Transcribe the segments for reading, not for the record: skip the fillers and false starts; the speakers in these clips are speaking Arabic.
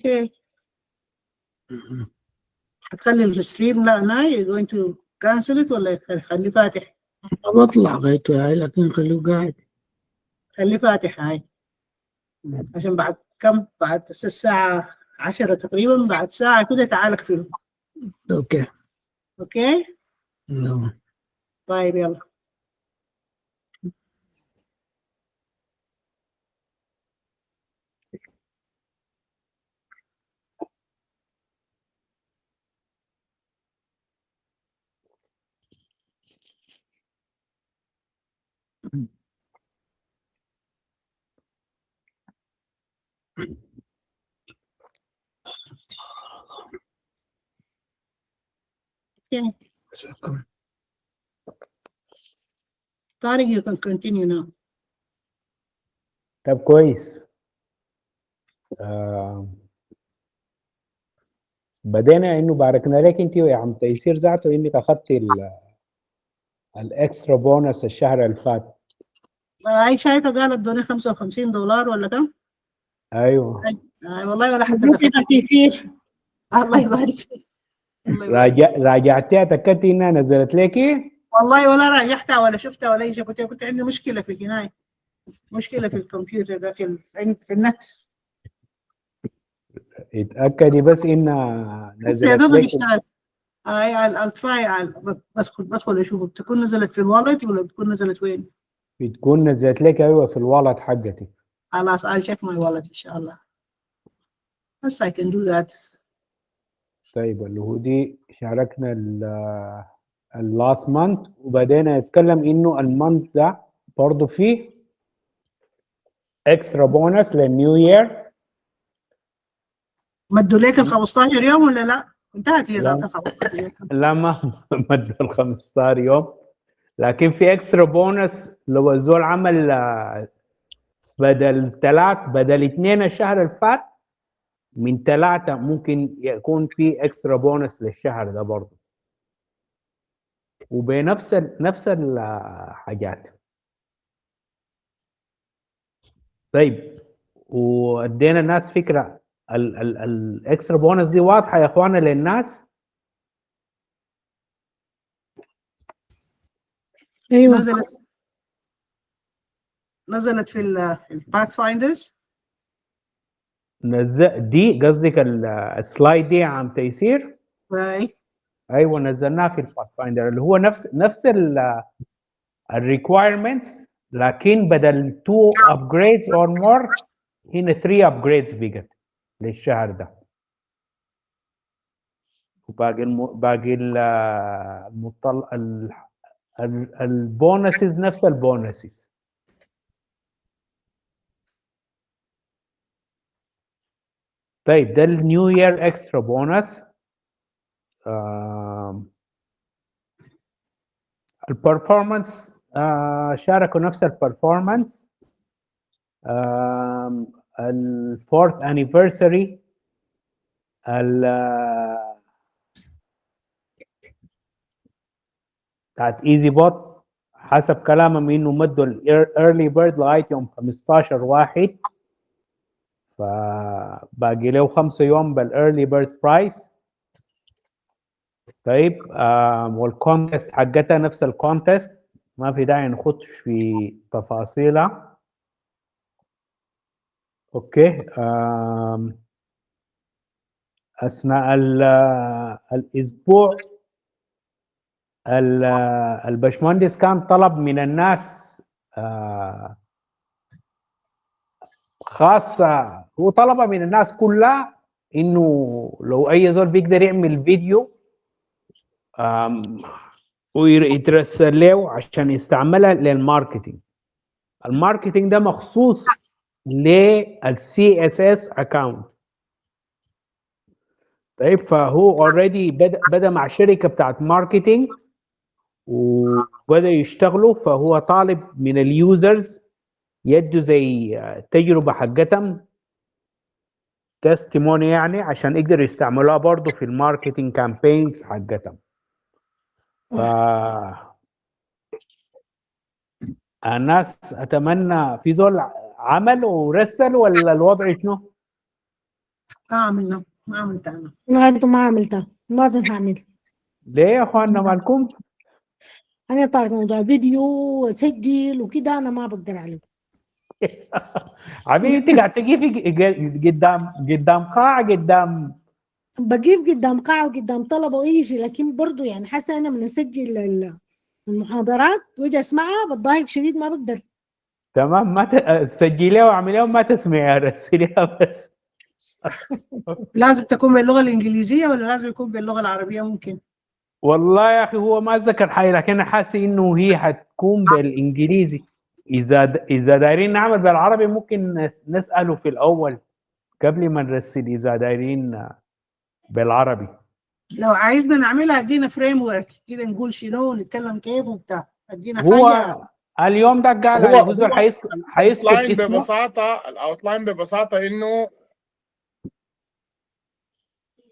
اوكي. هتخلي الستريم لا ناي going to cancel it ولا خليه فاتح؟ بطلع غايته هاي لكن خليه قاعد. خليه فاتح هاي عشان بعد كم، بعد الساعة 10 تقريبا، بعد ساعة كده تعال اقفله. اوكي. اوكي يلا. طيب يلا. Okay. Tariq, you can continue now. طب كويس. بدينا انه باركنا لك انت يا عم تيسير ذاته انك اخذتي الاكسترا بونص الشهر اللي فات. هاي شايفة قالت دوني $55 ولا كم؟ ايوه. والله ولا حتى مبروك يا تيسير. الله يبارك فيك. الله يبارك. راجعتيها تاكدتي انها نزلت لكي؟ والله ولا راجعتها ولا شفتها ولا اي شيء. كنت عندي مشكلة في الجناية، مشكلة في الكمبيوتر ده في النت. اتاكدي بس انها بس يا نزلت دوب لك. اشتغل. التراي بدخل اشوف بتكون نزلت في الوالت ولا بتكون نزلت وين؟ بتكون نزلت لك ايوه في الوالت حقتي. خلاص I'll check my wallet ان شاء الله. بس I can do that. طيب اللي هو دي شاركنا اللاست مانث، وبعدين نتكلم انه المانث ده برضه فيه اكسترا بونص للنيو يير. مدوا ليك ال 15 يوم ولا لا؟ انتهت هي ذات لا. ال 15 يوم. لا ما مدوا ال 15 يوم، لكن في اكسترا بونص لو الزول عمل بدل 2 الشهر اللي فات، من 3 ممكن يكون في اكسترا بونص للشهر ده برضه، وبنفس نفس الحاجات. طيب وادينا الناس فكره الاكسترا بونص دي واضحه يا اخوانا للناس؟ ايوه نزلت في الباث فايندرز. دي قصدك السلايد دي يا عم تيسير؟ ايوه نزلناها في الباث فايندر، اللي هو نفس الريكوايرمنتس، لكن بدل 2 upgrades or more هنا 3 upgrades بقت للشهر ده. وباقي باقي البونسز نفس البونسز. طيب ده النيو يير اكسترا بونس. البرفورمانس شاركوا نفس البرفورمانس. الفورث انيفرساري بتاعت ايزي بوت حسب كلامهم انه مدوا الايرلي بيرد لغايه يوم 15/1، فباقي له 5 يوم بالايرلي بيرد برايس. طيب والكونتست حقتها نفس الكونتست، ما في داعي نخش في تفاصيلها. اوكي. اثناء الاسبوع البشمهندس كان طلب من الناس خاصة، هو طلب من الناس كلها انه لو اي زول بيقدر يعمل فيديو ويترسل له عشان يستعملها للماركتينج. الماركتينج ده مخصوص للسي اس اس اكاونت. طيب فهو اوريدي بدا مع شركه بتاعت ماركتينج وبدا يشتغلوا، فهو طالب من اليوزرز يدوا زي تجربه حقتهم تستيموني يعني عشان يقدروا يستعملوها برضه في الماركتينج كامبينز حقتهم. ف الناس اتمنى في زول عمل ورسل ولا الوضع شنو؟ ما عملت أنا. لغاية ما عملتها لازم هعمل. ليه يا اخواننا مالكم؟ أنا طارق موضوع فيديو وسجل وكده أنا ما بقدر عليه. عميل انت قاعد تجي قدام قاعه قدام. بجيب قدام قاعة وقدام طلبة وأي شيء، لكن برضو يعني حاسة أنا من أسجل المحاضرات وأجي أسمعها بتضايق شديد ما بقدر. تمام، ما سجليها واعمليها وما تسمعيها، رسليها بس. لازم تكون باللغة الإنجليزية ولا لازم يكون باللغة العربية ممكن؟ والله يا اخي هو ما ذكر حاجه، لكن انا حاسس انه هي حتكون بالانجليزي. اذا دايرين نعمل بالعربي ممكن نساله في الاول قبل ما نرسل، اذا دايرين بالعربي. لو عايزنا نعملها ادينا فريم ورك كده، نقول شنو ونتكلم كيف وبتاع، ادينا هو حاجة. اليوم ده قال هو اليوزر حيسكت الاوتلاين اسمه. ببساطه، الاوتلاين ببساطه انه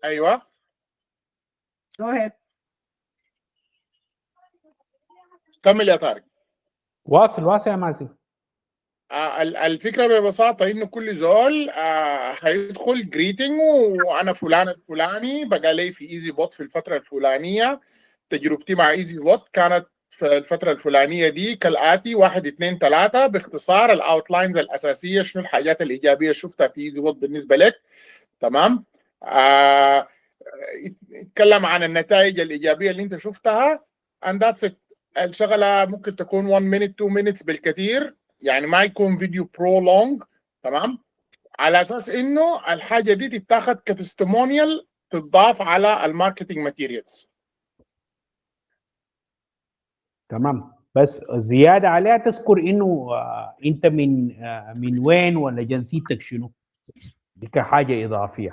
ايوه Go ahead. كمل يا طارق. واصل يا مازن. الفكره ببساطه انه كل زول هيدخل جريتنج، وانا فلان الفلاني بقى لي في ايزي بوت في الفتره الفلانيه. تجربتي مع ايزي بوت كانت في الفتره الفلانيه دي كالاتي: 1 2 3. باختصار الاوتلاينز الاساسيه، شنو الحاجات الايجابيه شفتها في ايزي بوت بالنسبه لك. تمام. اتكلم عن النتائج الايجابيه اللي انت شفتها and that's it. الشغله ممكن تكون 1 minute 2 minutes بالكثير، يعني ما يكون فيديو برولونج. تمام. على اساس انه الحاجه دي تتاخذ كتستمونيال تضاف على الماركتنج ماتيريالز. تمام، بس زياده عليها تذكر انه انت من وين ولا جنسيتك شنو، دي كحاجه اضافيه.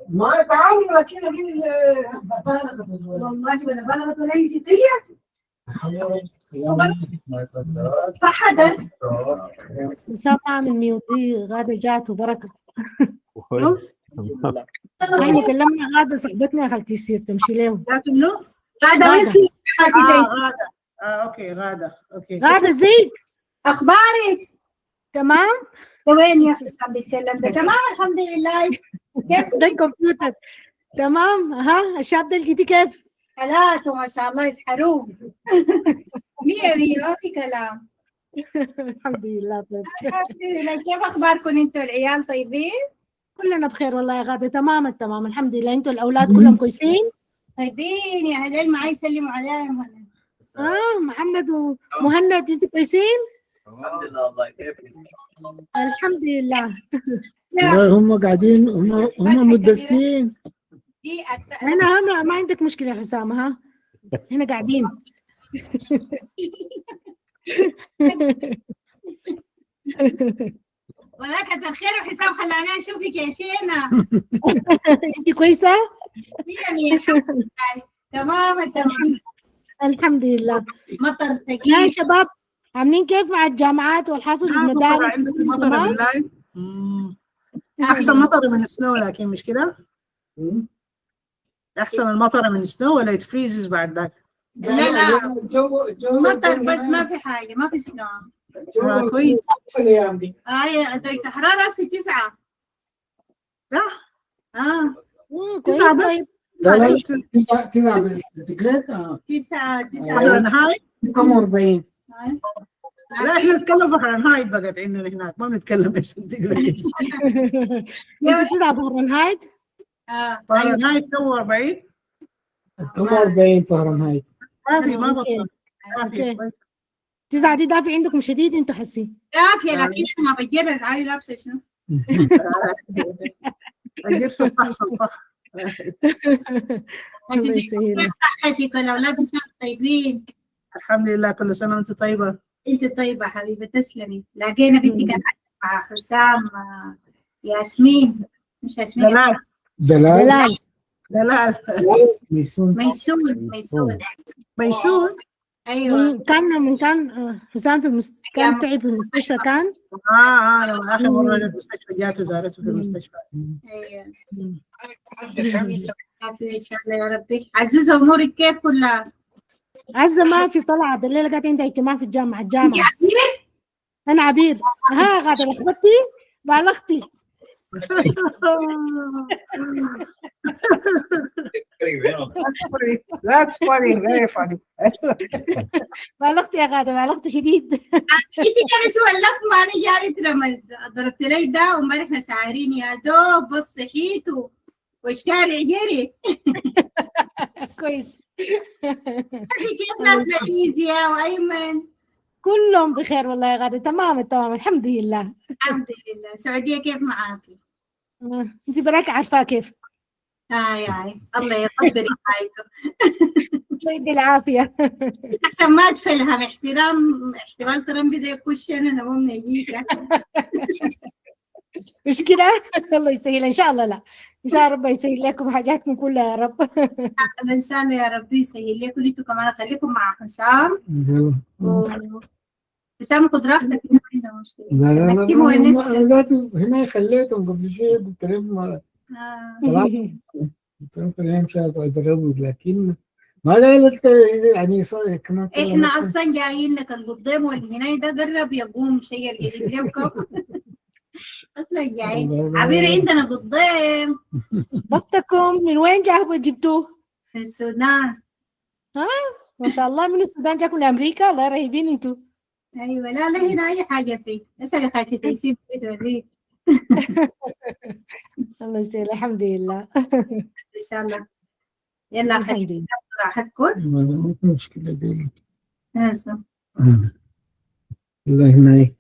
ما يتعاون لكن والله ولا بلغت ولا اي شيء. فحدا مسامعة من ميوتي غادة جات وبركة. كويس. احنا كلمنا غادة صاحبتنا يا خالتي يصير تمشي لهم. ذات منو؟ هذا مصري. غادة. اوكي غادة. اوكي غادة ازيك؟ اخبارك تمام؟ وين يا حسام بيتكلم ده؟ تمام الحمد لله. كيف ده الكمبيوتر تمام. ها الشاب ده لقيتي كيف؟ حالاته ما شاء الله يسحروه. مية ما في كلام. الحمد لله طيب. الحمد لله. كيف اخباركم انتوا العيال طيبين؟ كلنا بخير والله يا غادة. تماما تمام الحمد لله. انتوا الاولاد كلهم كويسين؟ طيبين يا هلال، معي يسلموا عليهم. محمد ومهند انتوا كويسين؟ الحمد لله. والله كيفك؟ الحمد لله. والله هم قاعدين هم مدسين. هنا ما عندك مشكلة يا حسام. ها هنا قاعدين. والله كتر خير وحسام خلاني اشوفك يا شينا. انت كويسة؟ مية تمام تمام الحمد لله. مطر ثقيل يا شباب عاملين كيف مع الجامعات والحاصل بالمدارس؟ مطر بالله. احسن مطر من السنو، لكن مش كده؟ احسن المطر من السنو ولا يتفريزز بعد ذاك؟ لا مطر بس ما في حاجه، ما في سنو. كويس. درجه الحراره 9. كويس. 9 بس؟ لا 9 بالسنتيجريد. 9 فahrenheit 42. لا احنا نتكلم في فahrenheit بقت عندنا هناك، ما بنتكلم بالسنتيجريد. انت 9 فahrenheit؟ فahrenheit كم 40؟ كم 40 فahrenheit؟ ما بطل. 9 دي دافي عندكم شديد انتوا حاسين؟ دافيه لكن ما بتجرس. عادي لابسه شنو؟ اجيب صح. الله يسهل. صحتك والاولاد ان شاء الله طيبين؟ الحمد لله، كل سنه وانت طيبه. انت طيبه حبيبه، تسلمي. لقينا بنتك مع حسام ياسمين، مش ياسمين، دلال ميسون. ايوه كان حسام في كان تعب في المستشفى كان. لما اخر مره المستشفى جات وزارته في المستشفى. ايوه ان شاء الله يا ربي. عزوزه امورك كيف كلها؟ عزه ما في طلعت الليله، قاعده عندها اجتماع في الجامعه. عبير؟ انا عبير. قاعده لخبطتي بالختي. That's funny, very funny. بالغت يا غادة، بالغت شديد. انت كده شو اللف ما انا جاري لما ضربت لي ده وامبارح ساعرين يا دوب بس صحيت والشارع جري. كويس. كيف ناس ماليزيا وايمن؟ كلهم بخير والله يا غادة، تمام التمام الحمد لله. الحمد لله. السعودية كيف معاكي؟ انت براك عارفاه كيف. هاي الله يقدر حاجته. الله يدي العافية. احسن ما ادفلها احتمال ترامب ده يخش انا ممكن يجيك احسن. مش كده؟ الله يسهل ان شاء الله. لا ان شاء الله ربنا يسهل لكم حاجاتكم كلها يا رب. ان شاء الله يا ربي يسهل لكم. انتوا كمان خليكم مع حسام. حسام خد راحتك، ما عندنا مشكله. لا لا لا نكتم انا ونسكت. ذاتي هنا خليتهم قبل شويه قلت لهم خليهم شايف ادربوا، لكن ما قالت يعني كمان احنا اصلا جايين لك القدام والهناي ده قرب يقوم شيء الجديد لكم. اصلا جايين عبير عندنا قدام. بختكم من وين جبتوه؟ من السودان. ما شاء الله من السودان جاكم لامريكا، الله رهيبين انتوا. ايوه لا لا هنا اي حاجه فيه. اسالي خالتي تيسير توريك. الله يسهل الحمد لله. ان شاء الله. يلا خليكم راحتكم. ما في مشكله دي. اسف. والله هنا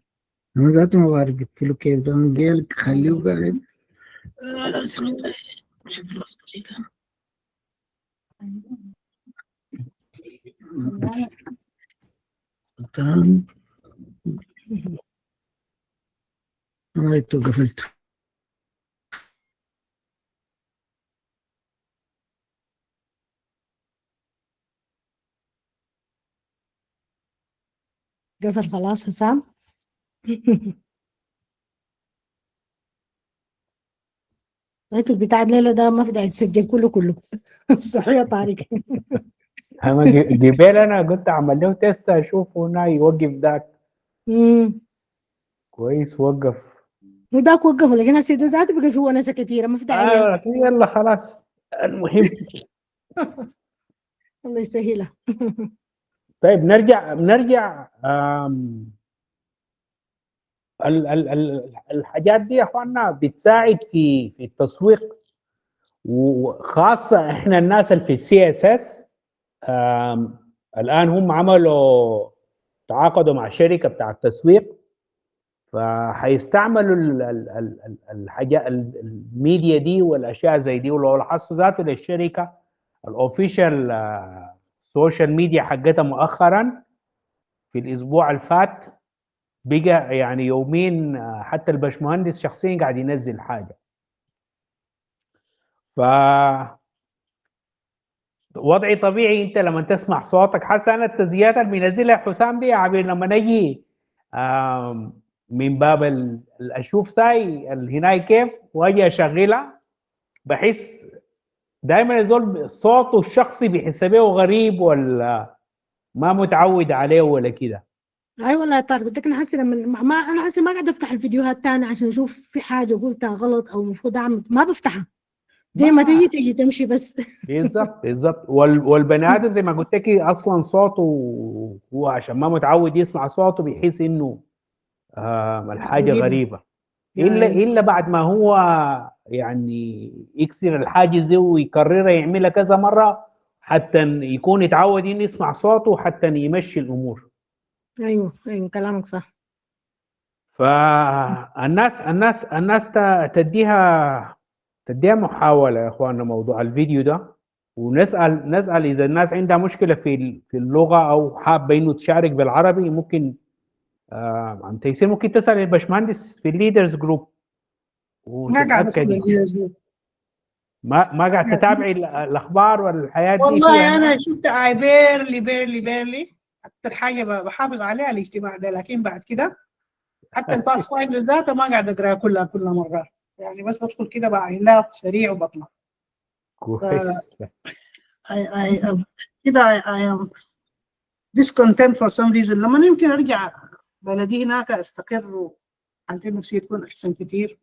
انا ذاتي ما بعرف قلت له كيف ده من قالك خليه قاعد. بسم الله شوف له طريقه. تمام. قفلت. قفل خلاص حسام. انتوا البتاع الليله ده ما في داعي تسجل كله. صحيح يا طارق. انا جبال انا قلت اعمل له تيست اشوفه هنا يوقف ذاك. كويس وقف. وذاك وقفوا، لكن هسه ده ذاته بقى فيه وناسه كثيره ما في داعي. يلا خلاص المهم. الله يسهلها. طيب نرجع الحاجات دي يا اخواننا بتساعد في التسويق، وخاصه احنا الناس اللي في السي اس اس. الان هم عملوا تعاقدوا مع شركه بتاع التسويق، فحيستعملوا الحاجات الميديا دي والاشياء زي دي. ولو لاحظتوا ذاته للشركه الاوفيشال سوشيال ميديا حقتها مؤخرا في الاسبوع اللي فات بقى يعني يومين حتى البشمهندس شخصيا قاعد ينزل حاجه. ف وضعي طبيعي انت لما تسمع صوتك حسن التسجيلات اللي بينزلها حسام دي يا عبير لما نجي من باب اشوف ساي هناي كيف واجي اشغلها بحس دائما يزول صوته الشخصي بيحس بيه غريب ولا ما متعود عليه ولا كده. اي والله يا طارق بدك، انا حاسه لما انا حاسه ما قاعده افتح الفيديوهات تاني عشان اشوف في حاجه قلتها غلط او المفروض اعمل، ما بفتحها زي ما تيجي تمشي بس. بالضبط. والبني ادم زي ما قلت لك اصلا صوته هو عشان ما متعود يسمع صوته بيحس انه الحاجه غريبه. الا بعد ما هو يعني يكسر الحاجز دي ويكررها يعملها كذا مره حتى يكون يتعود انه يسمع صوته حتى يمشي الامور. ايوه كلامك صح. فالناس تديها محاوله يا اخواننا موضوع الفيديو ده، ونسال اذا الناس عندها مشكله في اللغه او حابه انه تشارك بالعربي. ممكن عم تيسير ممكن تسال الباشمهندس في الليدرز جروب وتتاكدي. ما قاعد تتابعي الاخبار والحياه دي؟ والله انا شفت بيرلي اكثر حاجه بحافظ عليها الاجتماع ده، لكن بعد كده حتى الباس فايندر ذاته ما قاعد اقراها كل مره، يعني بس بدخل كده بعينها سريع وبطلع. كويس. كده I am discontent for some reason. لما يمكن ارجع بلدي هناك استقر وعندي نفسي تكون احسن كتير.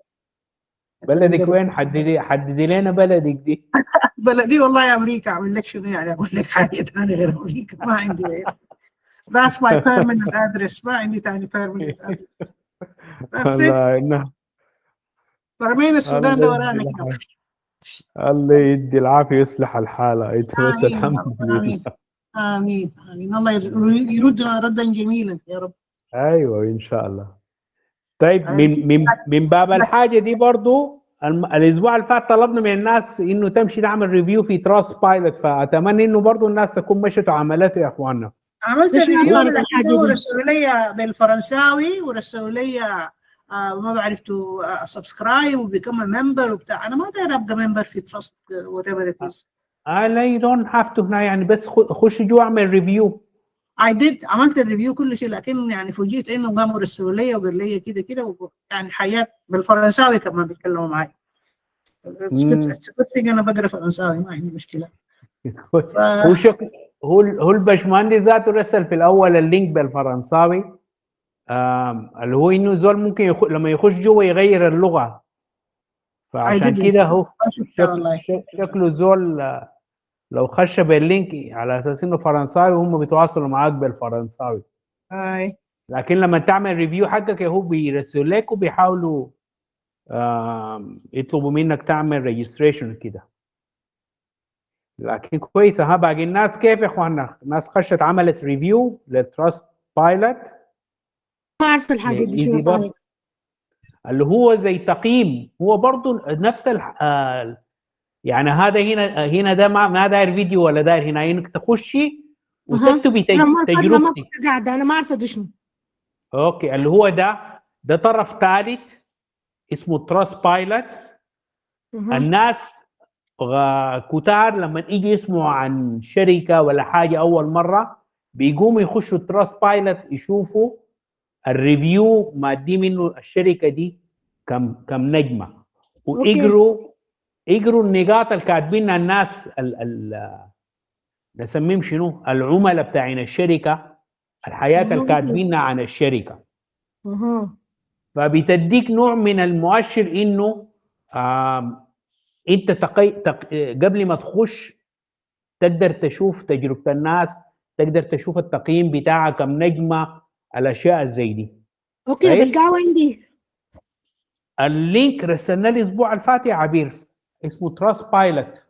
بلدك وين؟ حددي لنا بلدك دي. بلدي والله امريكا. اعمل لك شنو يعني؟ اقول لك حاجه ثانيه غير امريكا؟ ما عندي غير. That's my permanent address. ما عندي ثاني permanent address. That's it. والله انه برمين السودان ده ورانا كده. الله يدي العافيه ويصلح الحاله. بس آمين يا الحمد رب. لله. آمين آمين آمين. الله يردنا ردا جميلا يا رب. ايوه ان شاء الله. طيب أيوة. من باب الحاجه دي برضو الاسبوع اللي فات طلبنا من الناس انه تمشي تعمل ريفيو في تراس بايلوت، فاتمنى انه برضو الناس تكون مشت وعملته يا اخواننا. عملت إيش ريفيو عبارة لكن الحاجة هو دي؟ رسلوا لي بالفرنساوي ورسلوا لي ما بعرف تو سبسكرايب وبيكم ممبر وبتاع. انا ما داير ابقى ممبر في تراست وات ايفر ات از. لا يو دونت هاف تو هنا، يعني بس خش جوا اعمل ريفيو. I did. عملت الريفيو كل شيء، لكن يعني فوجئت انه قاموا رسلوا لي وقال لي كده كده يعني حياة بالفرنساوي كمان بيتكلموا معي. انا بقرا فرنساوي ما عندي مشكله. هو شكل هو الباشمهندس ذاته رسل في الاول اللينك بالفرنساوي، اللي هو انه زول ممكن لما يخش جوا يغير اللغه، فعشان كده هو شكله زول لو خش باللينك على اساس انه فرنساوي هم بيتواصلوا معاك بالفرنساوي. اي لكن لما تعمل ريفيو حقك هو بيرسلوا لك وبيحاولوا يطلبوا منك تعمل ريجستريشن كده. لكن كويسه. ها باقي الناس كيف يا اخوانا؟ الناس خشت عملت ريفيو للتراست بايلوت ما اعرف الحاجة دي ايزي شنو بوت، طيب. اللي هو زي تقييم. هو برضه نفس يعني هذا هنا ده ما داير فيديو ولا داير هنا، انك تخشي وتكتبي انا ما فاضلة، ما تجربتك. كنت قاعدة، انا ما عارفة دي شنو. اوكي، اللي هو ده طرف ثالث اسمه تراست بايلوت. الناس كتار لما يجي يسمعوا عن شركه ولا حاجه اول مره بيقوموا يخشوا تراست بايلوت يشوفوا الريفيو مادي منه الشركه دي كم نجمه، ويقروا النقاط اللي كاتبينها الناس نسميهم شنو، العملاء بتاعين الشركه، الحياه اللي كاتبينها عن الشركه. فبتديك نوع من المؤشر انه انت قبل ما تخش تقدر تشوف تجربه الناس، تقدر تشوف التقييم بتاعها كم نجمه، الاشياء زي دي. اوكي بلقاه عندي. اللينك رسلنا لي الاسبوع اللي فات يا عبير، اسمه تراست بايلوت.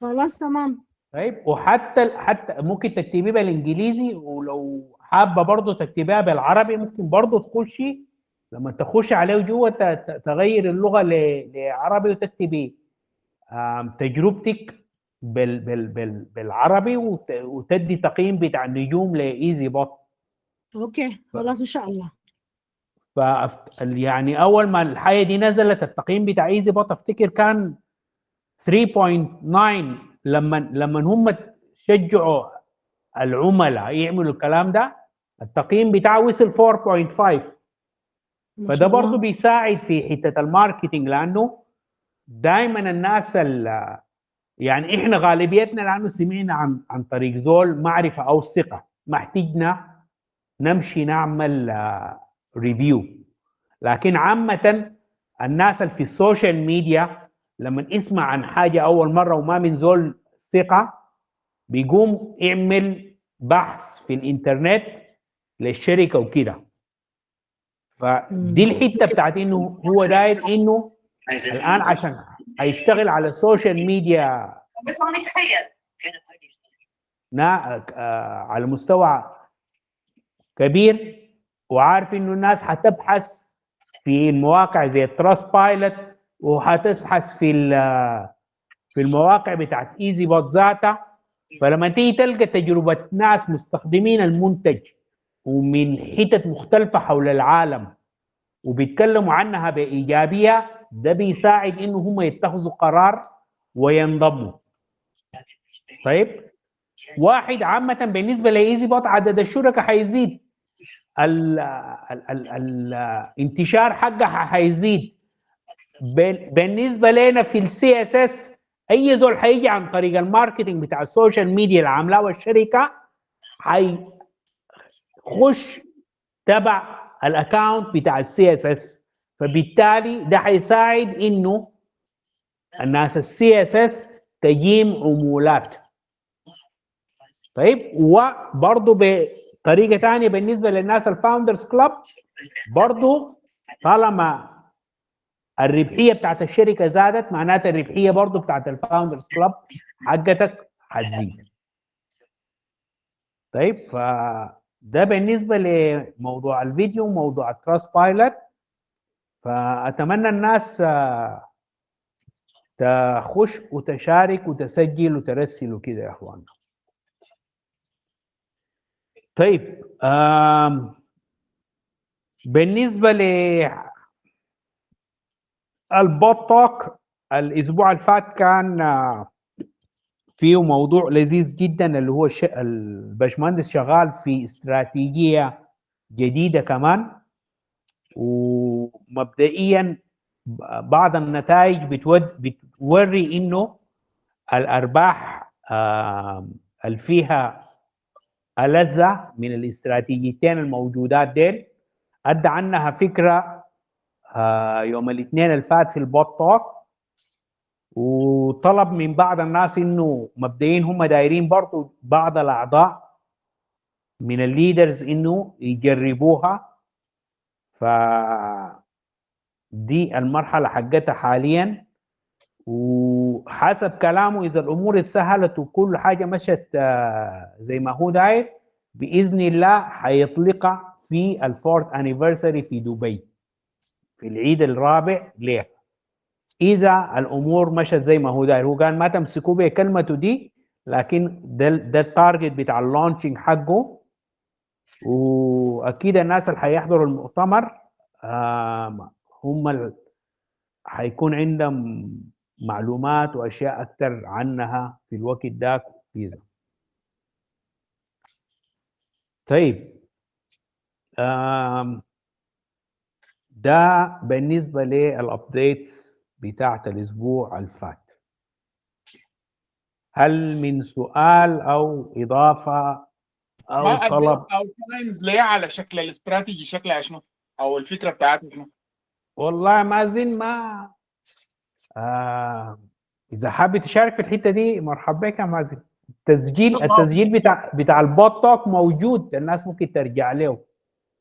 خلاص تمام. طيب، وحتى ممكن تكتبيه بالانجليزي، ولو حابه برضه تكتبيها بالعربي ممكن برضه تخشي لما تخشي عليه جوه تغير اللغه لعربي وتكتبي تجربتك بالعربي وتدي تقييم بتاع النجوم لايزي بوت. اوكي خلاص ان شاء الله. يعني اول ما الحاجه دي نزلت التقييم بتاع ايزي بوت افتكر كان 3.9. لما هم شجعوا العملاء يعملوا الكلام ده التقييم بتاعه وصل 4.5. فده برضه بيساعد في حته الماركتينج، لانه دائما الناس يعني احنا غالبيتنا لانه سمعنا عن طريق زول معرفه او ثقه ما احتجنا نمشي نعمل ريفيو. لكن عامه الناس اللي في السوشيال ميديا لما يسمع عن حاجه اول مره وما من زول ثقه بيقوم يعمل بحث في الانترنت للشركه وكده. فدي الحته بتاعت انه هو داير انه الان عشان هيشتغل على السوشيال ميديا على مستوى كبير، وعارف انه الناس هتبحث في المواقع زي تراست بايلوت وهتبحث في المواقع بتاعت ايزي بوت ذاتها. فلما تيجي تلقى تجربه ناس مستخدمين المنتج ومن حتت مختلفه حول العالم وبيتكلموا عنها بايجابيه، ده بيساعد انه هم يتخذوا قرار وينضموا. طيب، واحد عامه بالنسبه لايزي بوت عدد الشركاء حيزيد، الانتشار حقها حيزيد. بالنسبه لنا في السي اس اس اي زول حيجي عن طريق الماركتنج بتاع السوشيال ميديا اللي عاملاه والشركه حيخش تبع الاكونت بتاع السي اس اس، فبالتالي ده حيساعد انه الناس السي اس اس تجيم عمولات. طيب وبرضه بطريقه ثانيه بالنسبه للناس الفاوندرز كلاب، برضه طالما الربحيه بتاعت الشركه زادت معناتها الربحيه برضه بتاعت الفاوندرز كلاب حقتك حتزيد. طيب فده بالنسبه لموضوع الفيديو وموضوع التراست بايلوت. فاتمنى الناس تخش وتشارك وتسجل وترسل وكده يا اخوان. طيب بالنسبه للبوت توك، الاسبوع اللي فات كان فيه موضوع لذيذ جدا اللي هو الباشمهندس شغال في استراتيجيه جديده كمان، ومبدئيا بعض النتائج بتوري انه الارباح اللي فيها ألذة من الاستراتيجيتين الموجودات ديل ادى عنها فكره يوم الاثنين اللي فات في البوت توك، وطلب من بعض الناس انه مبدئيا هم دايرين برضو بعض الاعضاء من الليدرز انه يجربوها. ف دي المرحله حقتها حاليا، وحسب كلامه اذا الامور اتسهلت وكل حاجه مشت زي ما هو داير باذن الله حيطلقها في الفورث انيفرساري في دبي في العيد الرابع ليه. اذا الامور مشت زي ما هو داير، هو قال ما تمسكوا بكلمته دي، لكن ده التارجت بتاع اللونشنج حقه. واكيد الناس اللي حيحضروا المؤتمر هم حيكون عندهم معلومات واشياء اكثر عنها في الوقت ذاك فيزا. طيب ده بالنسبه للابديتس بتاعت الاسبوع اللي فات. هل من سؤال او اضافه او ما طلب؟ اوتلاينز ليه على شكل الاستراتيجي شكلها شنو؟ او الفكره بتاعتها شنو؟ والله مازن ما اذا حابب تشارك في الحته دي مرحبا بك يا مازن. التسجيل بتاع البوت توك موجود، الناس ممكن ترجع له،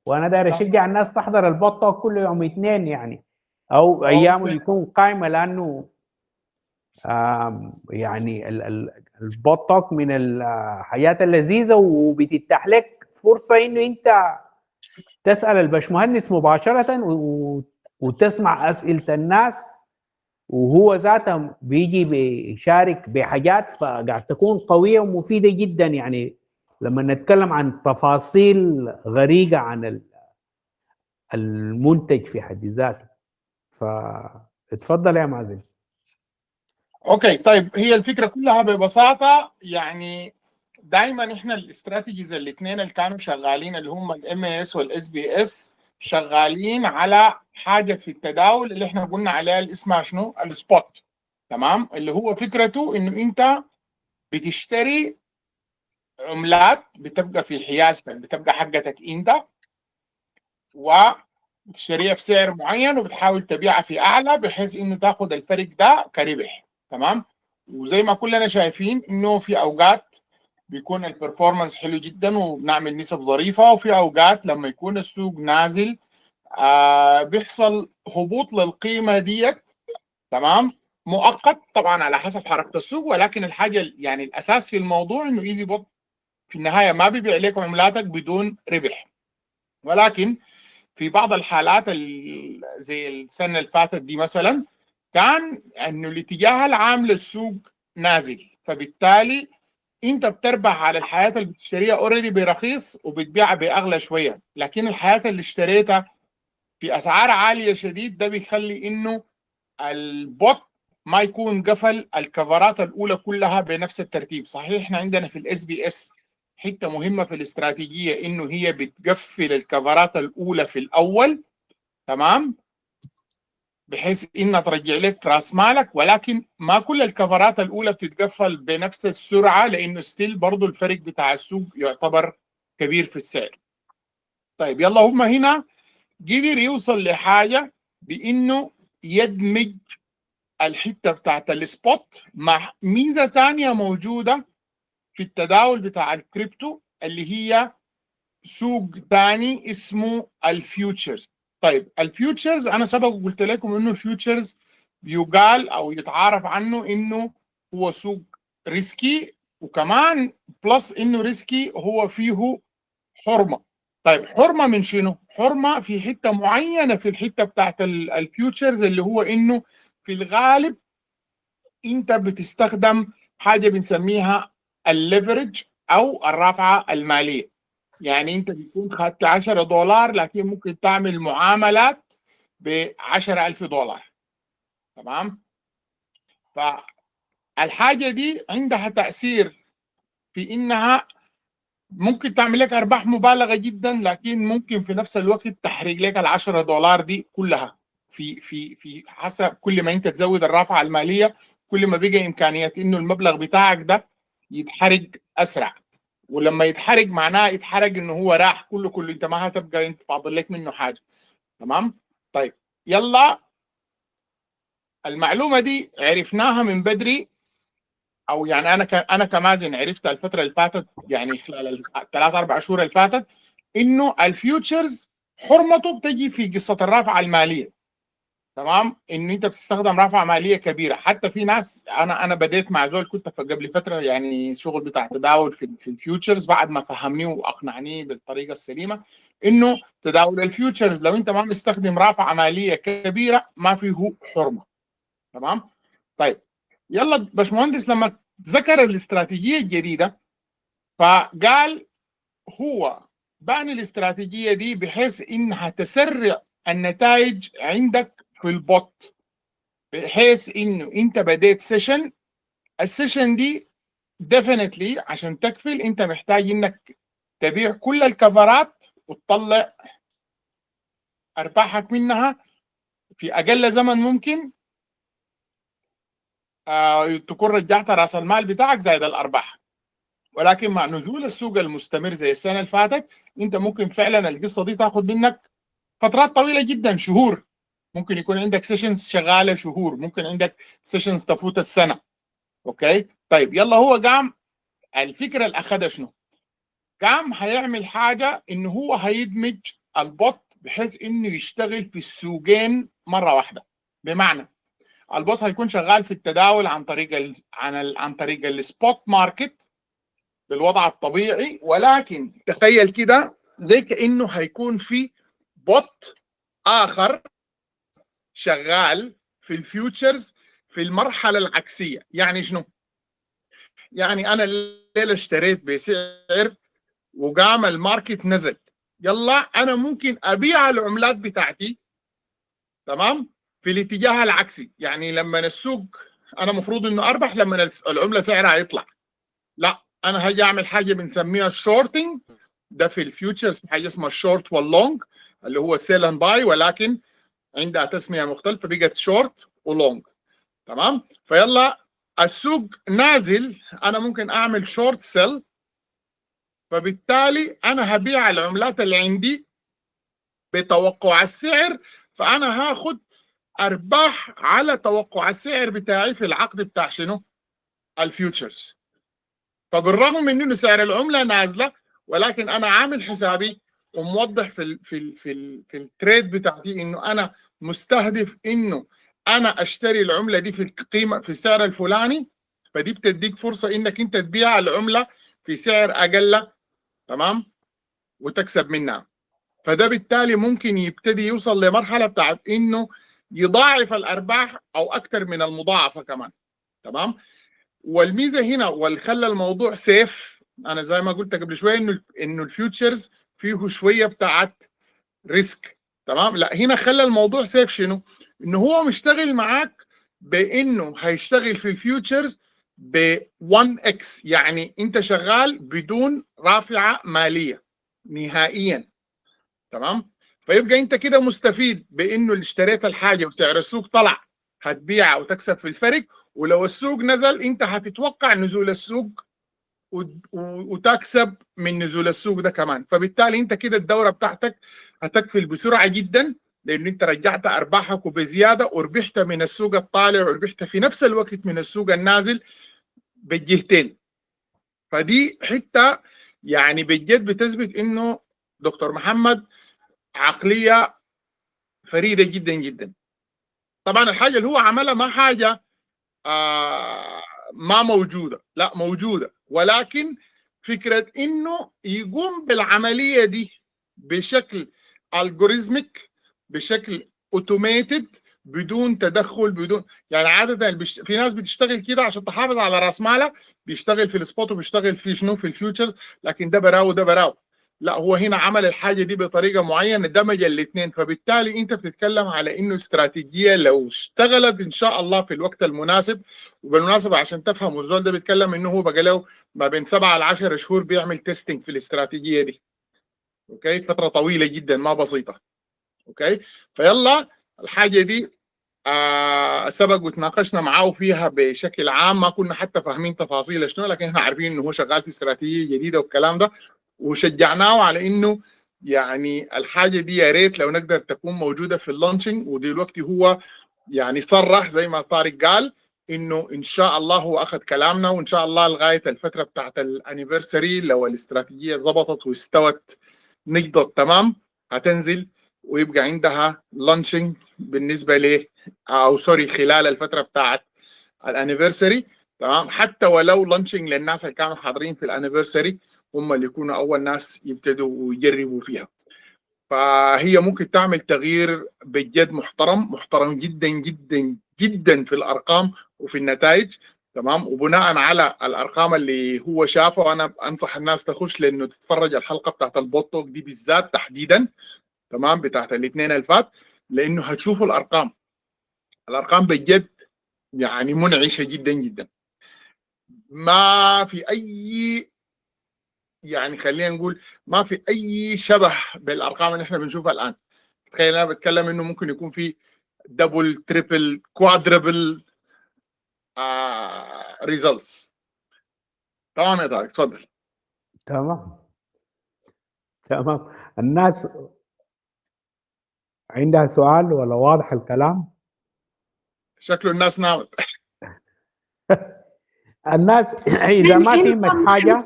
وانا داير اشجع الناس تحضر البوت توك كل يوم اثنين يعني، او ايام اللي يكون قائمه، لانه يعني البوت توك من الحياه اللذيذه، وبتتاح لك فرصه انه انت تسال الباشمهندس مباشره وتسمع اسئله الناس، وهو ذاته بيجي بيشارك بحاجات فقاعد تكون قويه ومفيده جدا. يعني لما نتكلم عن تفاصيل غريقه عن المنتج في حد ذاته. فاتفضل يا مازن. اوكي طيب، هي الفكره كلها ببساطه يعني دائما احنا الاستراتيجيز الاثنين اللي كانوا شغالين اللي هم الام اس والاس بي اس شغالين على حاجه في التداول اللي احنا قلنا عليها اللي اسمها شنو؟ السبوت. تمام؟ اللي هو فكرته انه انت بتشتري عملات بتبقى في حيازتك، بتبقى حقتك انت، وتشتريها في سعر معين وبتحاول تبيعها في اعلى بحيث انه تاخذ الفرق ده كربح. تمام؟ وزي ما كلنا شايفين انه في اوقات بيكون البرفورمانس حلو جدا وبنعمل نسب ظريفه، وفي اوقات لما يكون السوق نازل بيحصل هبوط للقيمه ديت. تمام؟ مؤقت طبعا على حسب حركه السوق، ولكن الحاجه يعني الاساس في الموضوع انه ايزي بوت في النهايه ما بيبيع لك عملاتك بدون ربح. ولكن في بعض الحالات زي السنه اللي فاتت دي مثلا كان انه الاتجاه العام للسوق نازل، فبالتالي انت بتربح على الحياه اللي بتشتريها اوريدي برخيص وبتبيعها باغلى شويه، لكن الحياه اللي اشتريتها في اسعار عاليه شديد ده بيخلي انه البوت ما يكون قفل الكفرات الاولى كلها بنفس الترتيب. صحيح احنا عندنا في الاس بي اس حته مهمه في الاستراتيجيه انه هي بتقفل الكفرات الاولى في الاول، تمام، بحيث انها ترجع لك راس مالك، ولكن ما كل الكفرات الاولى بتتقفل بنفس السرعه لانه ستيل برضه الفرق بتاع السوق يعتبر كبير في السعر. طيب يلا هم هنا قدر يوصل لحاجه بانه يدمج الحته بتاعت السبوت مع ميزه ثانيه موجوده في التداول بتاع الكريبتو اللي هي سوق ثاني اسمه الفيوتشرز. طيب الفيوتشرز انا سبق قلت لكم انه الفيوتشرز يقال او يتعارف عنه انه هو سوق ريسكي، وكمان بلس انه ريسكي هو فيه حرمه. طيب حرمه من شنو؟ حرمه في حته معينه في الحته بتاعت الفيوتشرز اللي هو انه في الغالب انت بتستخدم حاجه بنسميها الليفرج او الرافعه الماليه. يعني انت بيكون خدت $10 لكن ممكن تعمل معاملات ب$10,000. تمام؟ فالحاجه دي عندها تاثير في انها ممكن تعمل لك ارباح مبالغه جدا، لكن ممكن في نفس الوقت تحرق لك $10 دي كلها في حسب كل ما انت تزود الرافعه الماليه كل ما بقى امكانيه انه المبلغ بتاعك ده يتحرق اسرع. ولما يتحرق معناه يتحرق انه هو راح كله انت ما هتبقى انت فاضل لك منه حاجه. تمام؟ طيب يلا المعلومه دي عرفناها من بدري، او يعني انا كمازن عرفتها الفتره اللي فاتت، يعني خلال ال3-4 شهور اللي فاتت، انه الفيوتشرز حرمته بتجي في قصه الرافعه الماليه. تمام؟ انه انت بتستخدم رافعه ماليه كبيره. حتى في ناس انا بديت مع زول كنت قبل فتره يعني شغل بتاع تداول في الفيوتشرز، بعد ما فهمني واقنعني بالطريقه السليمه انه تداول الفيوتشرز لو انت ما مستخدم رافعه ماليه كبيره ما فيه حرمه. تمام؟ طيب يلا باشمهندس لما ذكر الاستراتيجيه الجديده فقال هو بان الاستراتيجيه دي بحيث انها تسرع النتائج عندك في البوت، بحيث انه انت بديت سيشن، السيشن دي ديفينتلي عشان تكفل انت محتاج انك تبيع كل الكفرات وتطلع ارباحك منها في اقل زمن ممكن. تكون رجعت راس المال بتاعك زائد الارباح. ولكن مع نزول السوق المستمر زي السنه اللي فاتت انت ممكن فعلا القصه دي تاخذ منك فترات طويله جدا، شهور. ممكن يكون عندك سيشنز شغاله شهور، ممكن عندك سيشنز تفوت السنه. اوكي؟ طيب يلا هو قام الفكره اللي اخذها شنو؟ قام هيعمل حاجه انه هو هيدمج البوت بحيث انه يشتغل في السوقين مره واحده. بمعنى البوت هيكون شغال في التداول عن طريق السبوت ماركت بالوضع الطبيعي، ولكن تخيل كده زي كانه هيكون في بوت اخر شغال في الفيوتشرز في المرحله العكسيه. يعني شنو؟ يعني انا الليله اشتريت بسعر وقام الماركت نزل، يلا انا ممكن ابيع العملات بتاعتي تمام في الاتجاه العكسي. يعني لما السوق انا مفروض انه اربح لما العمله سعرها يطلع، لا انا هاجي اعمل حاجه بنسميها الشورتنج. ده في الفيوتشرز حاجه اسمها الشورت واللونج اللي هو سيل اند باي، ولكن عندها تسميه مختلفه بقت شورت ولونج. تمام؟ فيلا السوق نازل انا ممكن اعمل شورت سيل، فبالتالي انا هبيع العملات اللي عندي بتوقع السعر، فانا هاخد ارباح على توقع السعر بتاعي في العقد بتاع شنو؟ الفيوتشرز. فبالرغم من انه سعر العمله نازله ولكن انا عامل حسابي وموضح في التريد بتاعتي انه انا مستهدف انه انا اشتري العمله دي في القيمه في السعر الفلاني، فدي بتديك فرصه انك انت تبيع العمله في سعر اقل. تمام؟ وتكسب منها. فده بالتالي ممكن يبتدي يوصل لمرحله بتاعت انه يضاعف الارباح او اكثر من المضاعفه كمان. تمام؟ والميزه هنا واللي خلى الموضوع سيف، انا زي ما قلت قبل شويه انه الفيوتشرز فيه شويه بتاعت ريسك. تمام؟ لا هنا خلى الموضوع سيف شنو؟ انه هو مشتغل معاك بانه هيشتغل في الفيوتشرز ب 1x، يعني انت شغال بدون رافعه ماليه نهائيا. تمام؟ فيبقى انت كده مستفيد بانه اللي اشتريت الحاجه وسعر السوق طلع هتبيعها وتكسب في الفرق، ولو السوق نزل انت هتتوقع نزول السوق وتكسب من نزول السوق ده كمان. فبالتالي انت كده الدوره بتاعتك هتقفل بسرعه جدا لانه انت رجعت ارباحك وبزياده، وربحت من السوق الطالع وربحت في نفس الوقت من السوق النازل بالجهتين. فدي حته يعني بجد بتثبت انه دكتور محمد عقليه فريده جدا جدا. طبعا الحاجه اللي هو عملها ما حاجه ما موجوده، لا موجوده، ولكن فكره انه يقوم بالعمليه دي بشكل الجوريزميك، بشكل اوتوميتد، بدون تدخل، بدون يعني عاده في ناس بتشتغل كده عشان تحافظ على راس مالها، بيشتغل في السبوت وبيشتغل في شنو في الفيوتشرز، لكن ده براو ده براو. لا، هو هنا عمل الحاجه دي بطريقه معينه دمج الاثنين، فبالتالي انت بتتكلم على انه استراتيجيه لو اشتغلت ان شاء الله في الوقت المناسب. وبالمناسبه عشان تفهموا الزول ده بيتكلم انه هو بقى له ما بين 7 ل 10 شهور بيعمل تيستينج في الاستراتيجيه دي. اوكي، فتره طويله جدا ما بسيطه. اوكي، فيلا الحاجه دي سبق وتناقشنا معاه فيها بشكل عام، ما كنا حتى فاهمين تفاصيل شنو، لكن احنا عارفين انه هو شغال في استراتيجيه جديده والكلام ده، وشجعناه على انه يعني الحاجه دي يا ريت لو نقدر تكون موجوده في اللانشنج. ودلوقتي هو يعني صرح زي ما طارق قال انه ان شاء الله هو اخذ كلامنا، وان شاء الله لغايه الفتره بتاعت الانيفرساري لو الاستراتيجيه ظبطت واستوت نقضت تمام هتنزل ويبقى عندها لانشنج بالنسبه له، او سوري خلال الفتره بتاعت الانيفرساري تمام. حتى ولو لانشنج للناس اللي كانوا حاضرين في الانيفرساري هم اللي يكونوا اول ناس يبتدوا ويجربوا فيها. فهي ممكن تعمل تغيير بجد محترم جدا جدا جدا في الارقام وفي النتائج تمام. وبناء على الارقام اللي هو شافها، وانا انصح الناس تخش لانه تتفرج الحلقه بتاعت البوتوك دي بالذات تحديدا تمام بتاعت الاثنين الفات، لانه هتشوفوا الارقام بجد يعني منعشه جدا جدا. ما في اي يعني خلينا نقول ما في اي شبه بالارقام اللي احنا بنشوفها الان. تخيل انا بتكلم انه ممكن يكون في دبل تريبل كوادربل ريزلتس. تمام يا طارق تفضل. تمام. الناس عندها سؤال ولا واضح الكلام؟ شكله الناس نامت. الناس اذا ما فهمت حاجه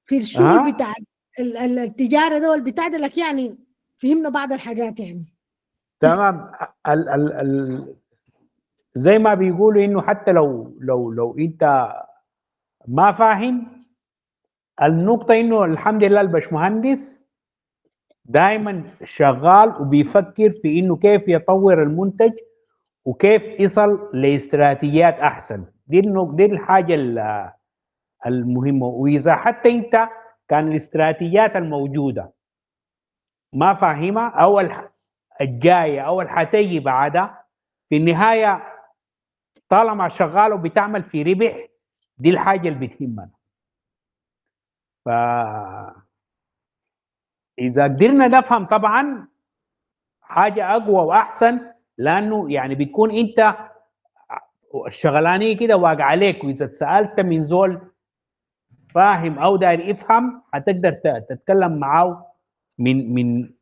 في الشغل بتاع التجاره ده والبتاع ده، لك يعني فهمنا بعض الحاجات يعني. تمام. زي ما بيقولوا انه حتى لو انت ما فاهم النقطه، انه الحمد لله البشمهندس دائما شغال وبيفكر في انه كيف يطور المنتج وكيف يصل لاستراتيجيات احسن. دي الحاجه المهمه. واذا حتى انت كان الاستراتيجيات الموجوده ما فاهمها او الجايه او حتيجي بعدها، في النهايه طالما شغال وبتعمل في ربح، دي الحاجه اللي بتهمنا. ف اذا قدرنا نفهم طبعا حاجه اقوى واحسن، لانه يعني بتكون انت الشغلانيه كده واقع عليك، واذا اتسالت من زول فاهم او داير يفهم حتقدر تتكلم معاه من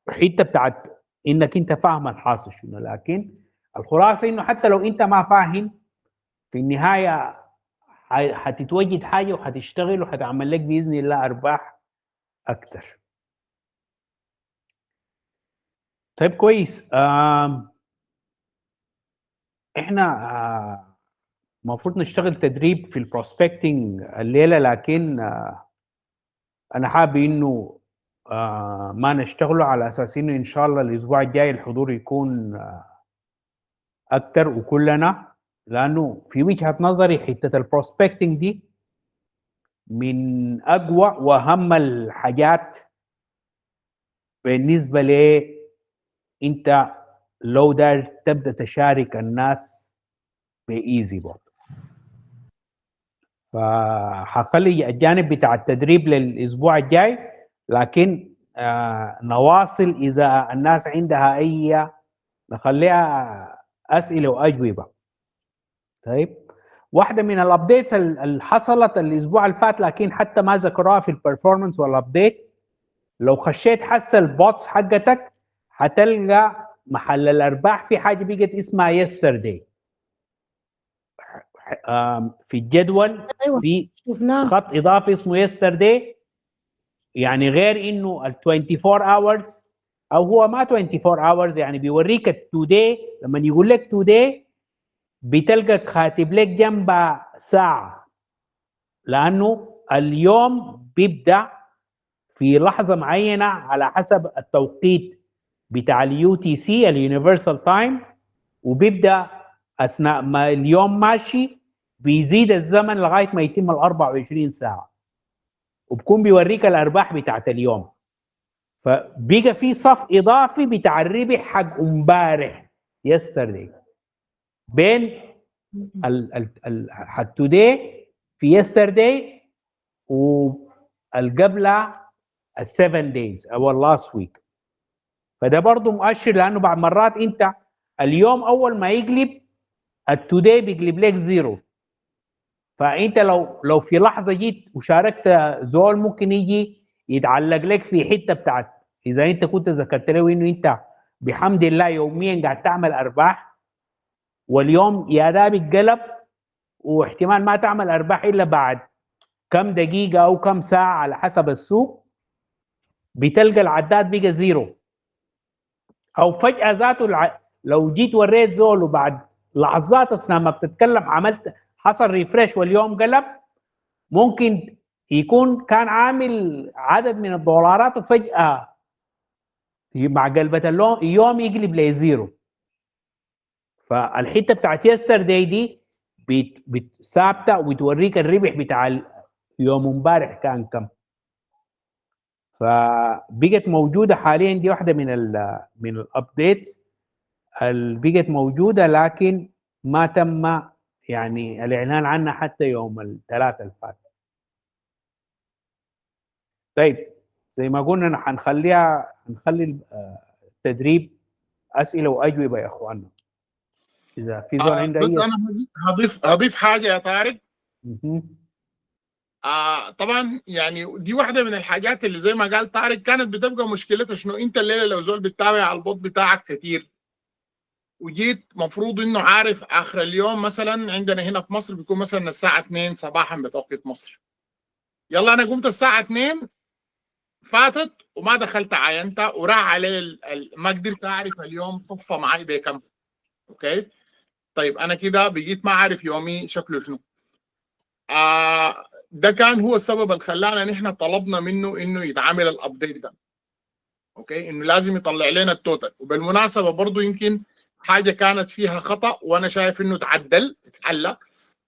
حته بتاعت انك انت فاهم الحاصل شنو. لكن الخلاصه انه حتى لو انت ما فاهم، في النهايه حتتوجد حاجه وحتشتغل وحتعمل لك باذن الله ارباح اكثر. طيب كويس. احنا المفروض نشتغل تدريب في البروسبكتنج الليله، لكن انا حابب انه ما نشتغله على اساس انه ان شاء الله الاسبوع الجاي الحضور يكون اكثر وكلنا، لانه في وجهه نظري حته البروسبكتنج دي من اقوى واهم الحاجات بالنسبه لي. انت لو داير تبدا تشارك الناس بايزي برضه، فحخلي الجانب بتاع التدريب للاسبوع الجاي، لكن نواصل اذا الناس عندها اي نخليها اسئله واجوبه. طيب، واحده من الابديتس اللي حصلت الاسبوع اللي فات لكن حتى ما ذكروها في البرفورمانس والابديت، لو خشيت حس البوتس حقتك هتلقى محل الارباح في حاجه بقت اسمها يسترداي. في الجدول ايوه في شفناه. خط اضافي اسمه يسترداي، يعني غير انه ال 24 hours او هو ما 24 hours، يعني بيوريك التوداي. لما يقول لك توداي بتلقى كاتب لك جنبها ساعه، لانه اليوم بيبدا في لحظه معينه على حسب التوقيت بتاع اليو تي سي اليونيفرسال تايم، وبيبدا اثناء ما اليوم ماشي بيزيد الزمن لغايه ما يتم ال 24 ساعه، وبكون بيوريك الارباح بتاعت اليوم. فبقى في صف اضافي بتاع الربح حق امبارح يسترداي بين حق توداي في يسترداي والقبلة ال7 days او اللاست ويك. فده برضه مؤشر، لانه بعض مرات انت اليوم اول ما يقلب التوداي بيقلب لك زيرو، فانت لو في لحظه جيت وشاركت زول ممكن يجي يتعلق لك في حته بتاعت، اذا انت كنت ذكرت له انه انت بحمد الله يوميا قاعد تعمل ارباح، واليوم يا دابك قلب واحتمال ما تعمل ارباح الا بعد كم دقيقه او كم ساعه على حسب السوق، بتلقى العداد بقى زيرو. او فجاه ذاته لو جيت وريت زول وبعد لحظات اثناء ما بتتكلم عملت حصل ريفريش واليوم قلب، ممكن يكون كان عامل عدد من الدولارات وفجاه مع قلبة اليوم يقلب لزيرو. فالحته بتاعت يسترداي دي ثابته وبتوريك الربح بتاع يوم امبارح كان كم. فبقت موجوده حاليا، دي واحده من الابديتس اللي بقت موجوده، لكن ما تم يعني الاعلان عنها حتى يوم الثلاثاء اللي فات. طيب زي ما قلنا هنخلي التدريب اسئله واجوبه يا اخواننا. اذا في زول عنده بس اي انا هضيف حاجه يا طارق. مهم. طبعا يعني دي واحده من الحاجات اللي زي ما قال طارق كانت بتبقى مشكلتها شنو. انت الليله لو زول بتتابع على البوت بتاعك كتير وجيت مفروض انه عارف اخر اليوم، مثلا عندنا هنا في مصر بيكون مثلا الساعه 2 صباحا بتوقيت مصر، يلا انا قمت الساعه 2 فاتت وما دخلت عاينت وراح عليه ما قدرت اعرف اليوم صفى معي بكم. اوكي طيب انا كده بقيت ما عارف يومي شكله شنو. ده كان هو السبب اللي خلانا نحن طلبنا منه انه يتعامل الابديت ده. اوكي انه لازم يطلع لنا التوتال. وبالمناسبه برضه يمكن حاجه كانت فيها خطا وانا شايف انه اتحل.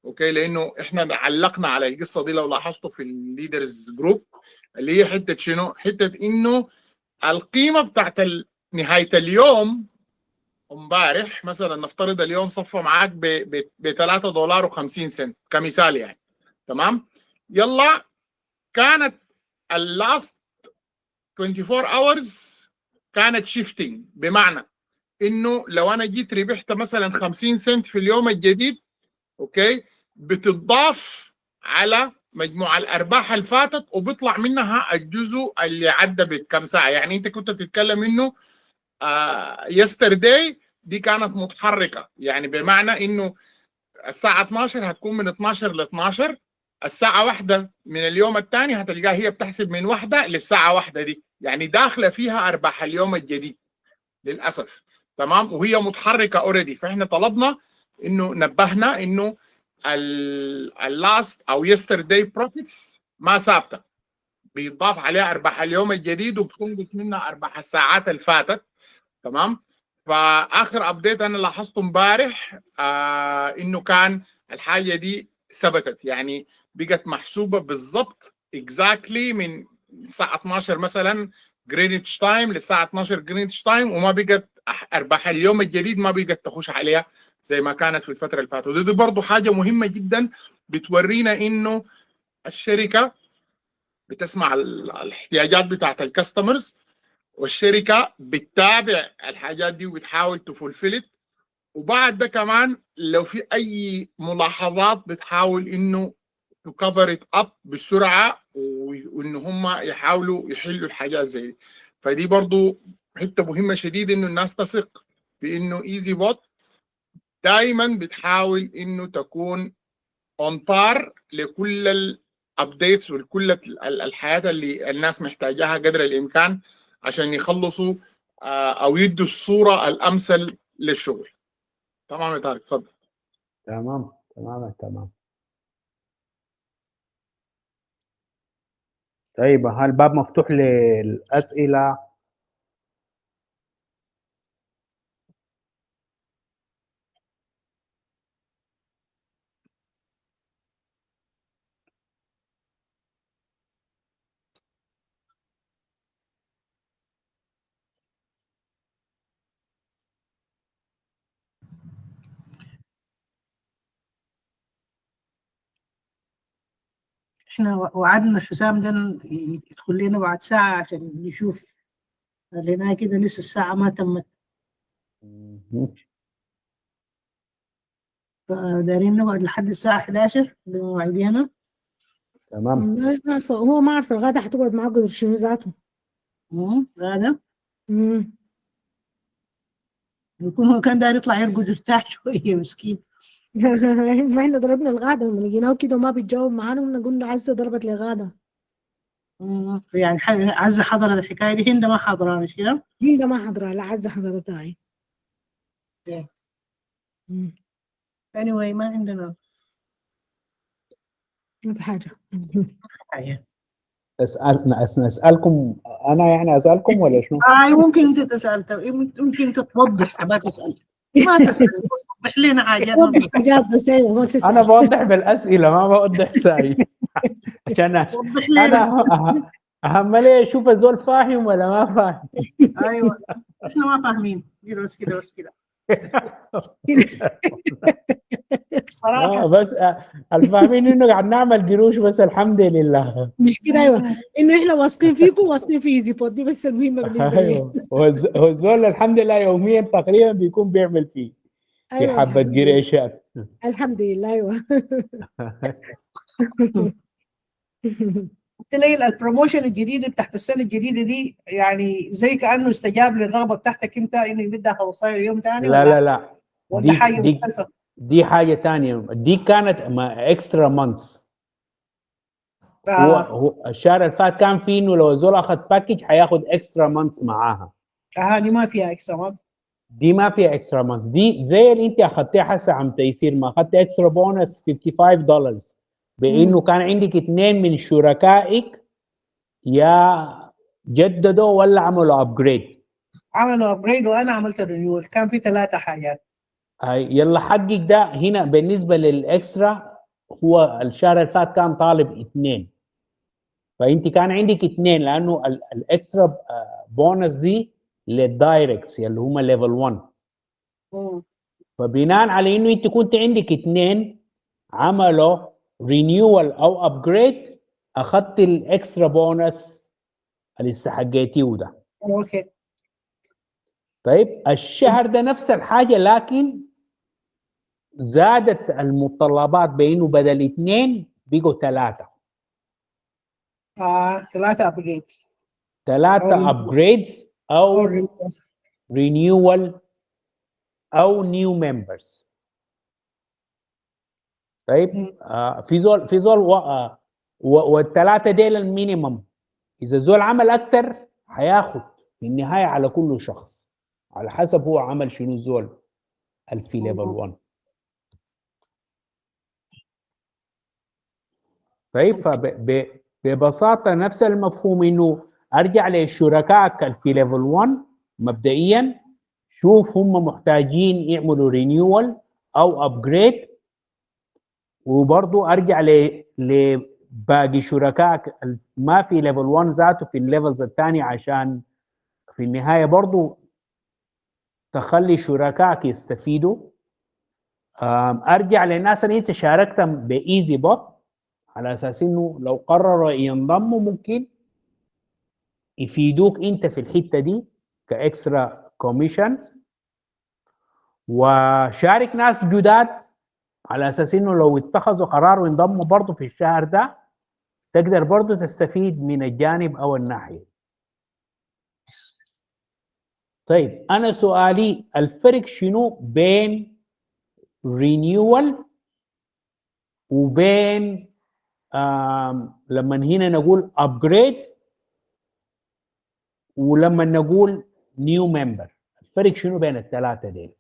اوكي لانه احنا علقنا على القصه دي لو لاحظتوا في الليدرز جروب، اللي هي حته شنو؟ حته انه القيمه بتاعت نهايه اليوم امبارح مثلا نفترض اليوم صفى معاك ب $3.50 كمثال يعني، تمام؟ يلا كانت اللاست 24 hours كانت شيفتنج، بمعنى انه لو انا جيت ربحت مثلا 50 سنت في اليوم الجديد، اوكي، بتضاف على مجموع الارباح اللي فاتت وبيطلع منها الجزء اللي عدى بكم ساعه. يعني انت كنت بتتكلم انه يسترداي دي كانت متحركه، يعني بمعنى انه الساعه 12 هتكون من 12 ل 12، الساعه 1 من اليوم الثاني هتلقاها هي بتحسب من 1 للساعه 1 دي، يعني داخله فيها ارباح اليوم الجديد للاسف. تمام؟ وهي متحركه اوريدي. فاحنا طلبنا انه نبهنا انه اللاست او يسترداي بروفيتس ما ثابته، بيضاف عليها ارباح اليوم الجديد وبتنقص منها ارباح الساعات اللي فاتت. تمام؟ فاخر ابديت انا لاحظته امبارح انه كان الحاجه دي ثبتت، يعني بقت محسوبه بالضبط اكزاكتلي من الساعه 12 مثلا جرينتش تايم للساعه 12 جرينتش تايم، وما بقت ارباح اليوم الجديد ما بقت تخش عليها زي ما كانت في الفتره اللي فاتت. ودي برضه حاجه مهمه جدا بتورينا انه الشركه بتسمع الاحتياجات بتاعت الكاستمرز، والشركه بتتابع الحاجات دي وبتحاول تفولفلت. وبعد ده كمان لو في اي ملاحظات بتحاول انه تكفر ات اب بسرعه، وان هم يحاولوا يحلوا الحاجات زي دي. فدي برضو حته مهمه شديد انه الناس تثق في انه ايزي بوت دائما بتحاول انه تكون اون بار لكل الابديتس ولكل الحياه اللي الناس محتاجاها قدر الامكان عشان يخلصوا او يدوا الصوره الامثل للشغل. تمام يا طارق، تفضل. تمام تمام تمام. طيب هل الباب مفتوح للأسئلة؟ احنا وعدنا حسام ده يدخل لنا بعد ساعة عشان نشوف لنا كده، لسه الساعة ما تمت، فدارين نقعد لحد الساعة 11 بمواعيدنا. تمام. ما عارفة، هو ما عارف الغدا هتقعد معاه قدر شنو ذاته. هذا مم. يكون هو كان داير يطلع يرقد يرتاح شوية مسكين. ما احنا ضربنا الغدا لما لقيناه كده وما بيتجاوب معانا قلنا قلنا عايزة ضربت لي غدا. يعني عزة حضرت الحكاية دي، هند ما حاضرة مش كده؟ هند ما حضرها، لا عزة حضرتها هي. anyway ما عندنا ما في حاجة. حاجة. أسألكم أنا، يعني أسألكم ولا شنو؟ ممكن انت تسأل، ممكن انت توضح، ما تسأل. ما تسأل، توضح لنا حاجات. وضح حاجات بس ما تسأل. أنا بوضح بالأسئلة ما بوضح ساي عشان وضح لنا. أنا أهم لي أشوف الزول فاهم ولا ما فاهم. ايوه احنا ما فاهمين، بس كده بس كده صراحة. بس الفاهمين إنه قاعد نعمل قروش بس الحمد لله. مش كده ايوه، انه احنا واثقين فيكم واثقين في ايزي بوت، دي بس المهمة بالنسبة لي. ايوه هو الزول الحمد لله يوميا تقريبا بيكون بيعمل فيه في ايوه حبة الحمد لله. قريشات. الحمد لله ايوه. قلت لي البروموشن الجديد تحت السنة الجديدة دي يعني زي كأنه استجاب للرغبة بتاعتك انت انه يبدأ 15 يوم ثاني، لا ولا حاجة مختلفة؟ دي حاجة تانية. دي كانت اكسترا مانثs. هو الشهر اللي فات كان فيه انه لو الزول اخذ باكج حياخد اكسترا مانثs معاها. دي ما فيها اكسترا مانث. دي ما فيها اكسترا مانثs، دي زي اللي انت اخذتيها حسا عم تيسير، ما اخذت اكسترا بونس $55 بانه كان عندك 2 من شركائك يا جددوا ولا عملوا ابجريد. عملوا ابجريد وانا عملت الرينيول، كان في 3 حاجات. يلا حقك ده هنا بالنسبه للاكسترا. هو الشهر اللي فات كان طالب 2، فانت كان عندك 2 لانه الاكسترا بونس دي للدايركتس اللي هم ليفل 1. فبناء على انه انت كنت عندك 2 عملوا رينيول او ابجريد، اخذت الاكسترا بونس اللي استحقيتيه ده. اوكي. طيب الشهر ده نفس الحاجه، لكن زادت المتطلبات بانه بدل 2 بقوا 3. 3 ابجريدز. 3 ابجريدز او رينيول او نيو ممبرز. طيب في زول والثلاثه ديل المينيمم. اذا زول عمل اكثر هياخد في النهايه على كل شخص على حسب هو عمل شنو زول في ليفل 1. طيب فببساطه نفس المفهوم انه ارجع لشركائك في ليفل 1 مبدئيا، شوف هم محتاجين يعملوا رينيول او ابجريد، وبرضه ارجع لباقي شركائك ما في ليفل 1 ذاته في الليفلز الثانيه، عشان في النهايه برضه تخلي شركائك يستفيدوا. ارجع للناس اللي انت شاركتهم بايزي بوت على اساس انه لو قرروا ينضموا ممكن يفيدوك انت في الحته دي كاكسترا كوميشن. وشارك ناس جداد على اساس انه لو اتخذوا قرار وينضموا برضه في الشهر ده تقدر برضه تستفيد من الجانب او الناحيه. طيب انا سؤالي الفرق شنو بين رينيوال وبين لما هنا نقول ابجريد ولما نقول نيو ممبر؟ الفرق شنو بين الثلاثه دي؟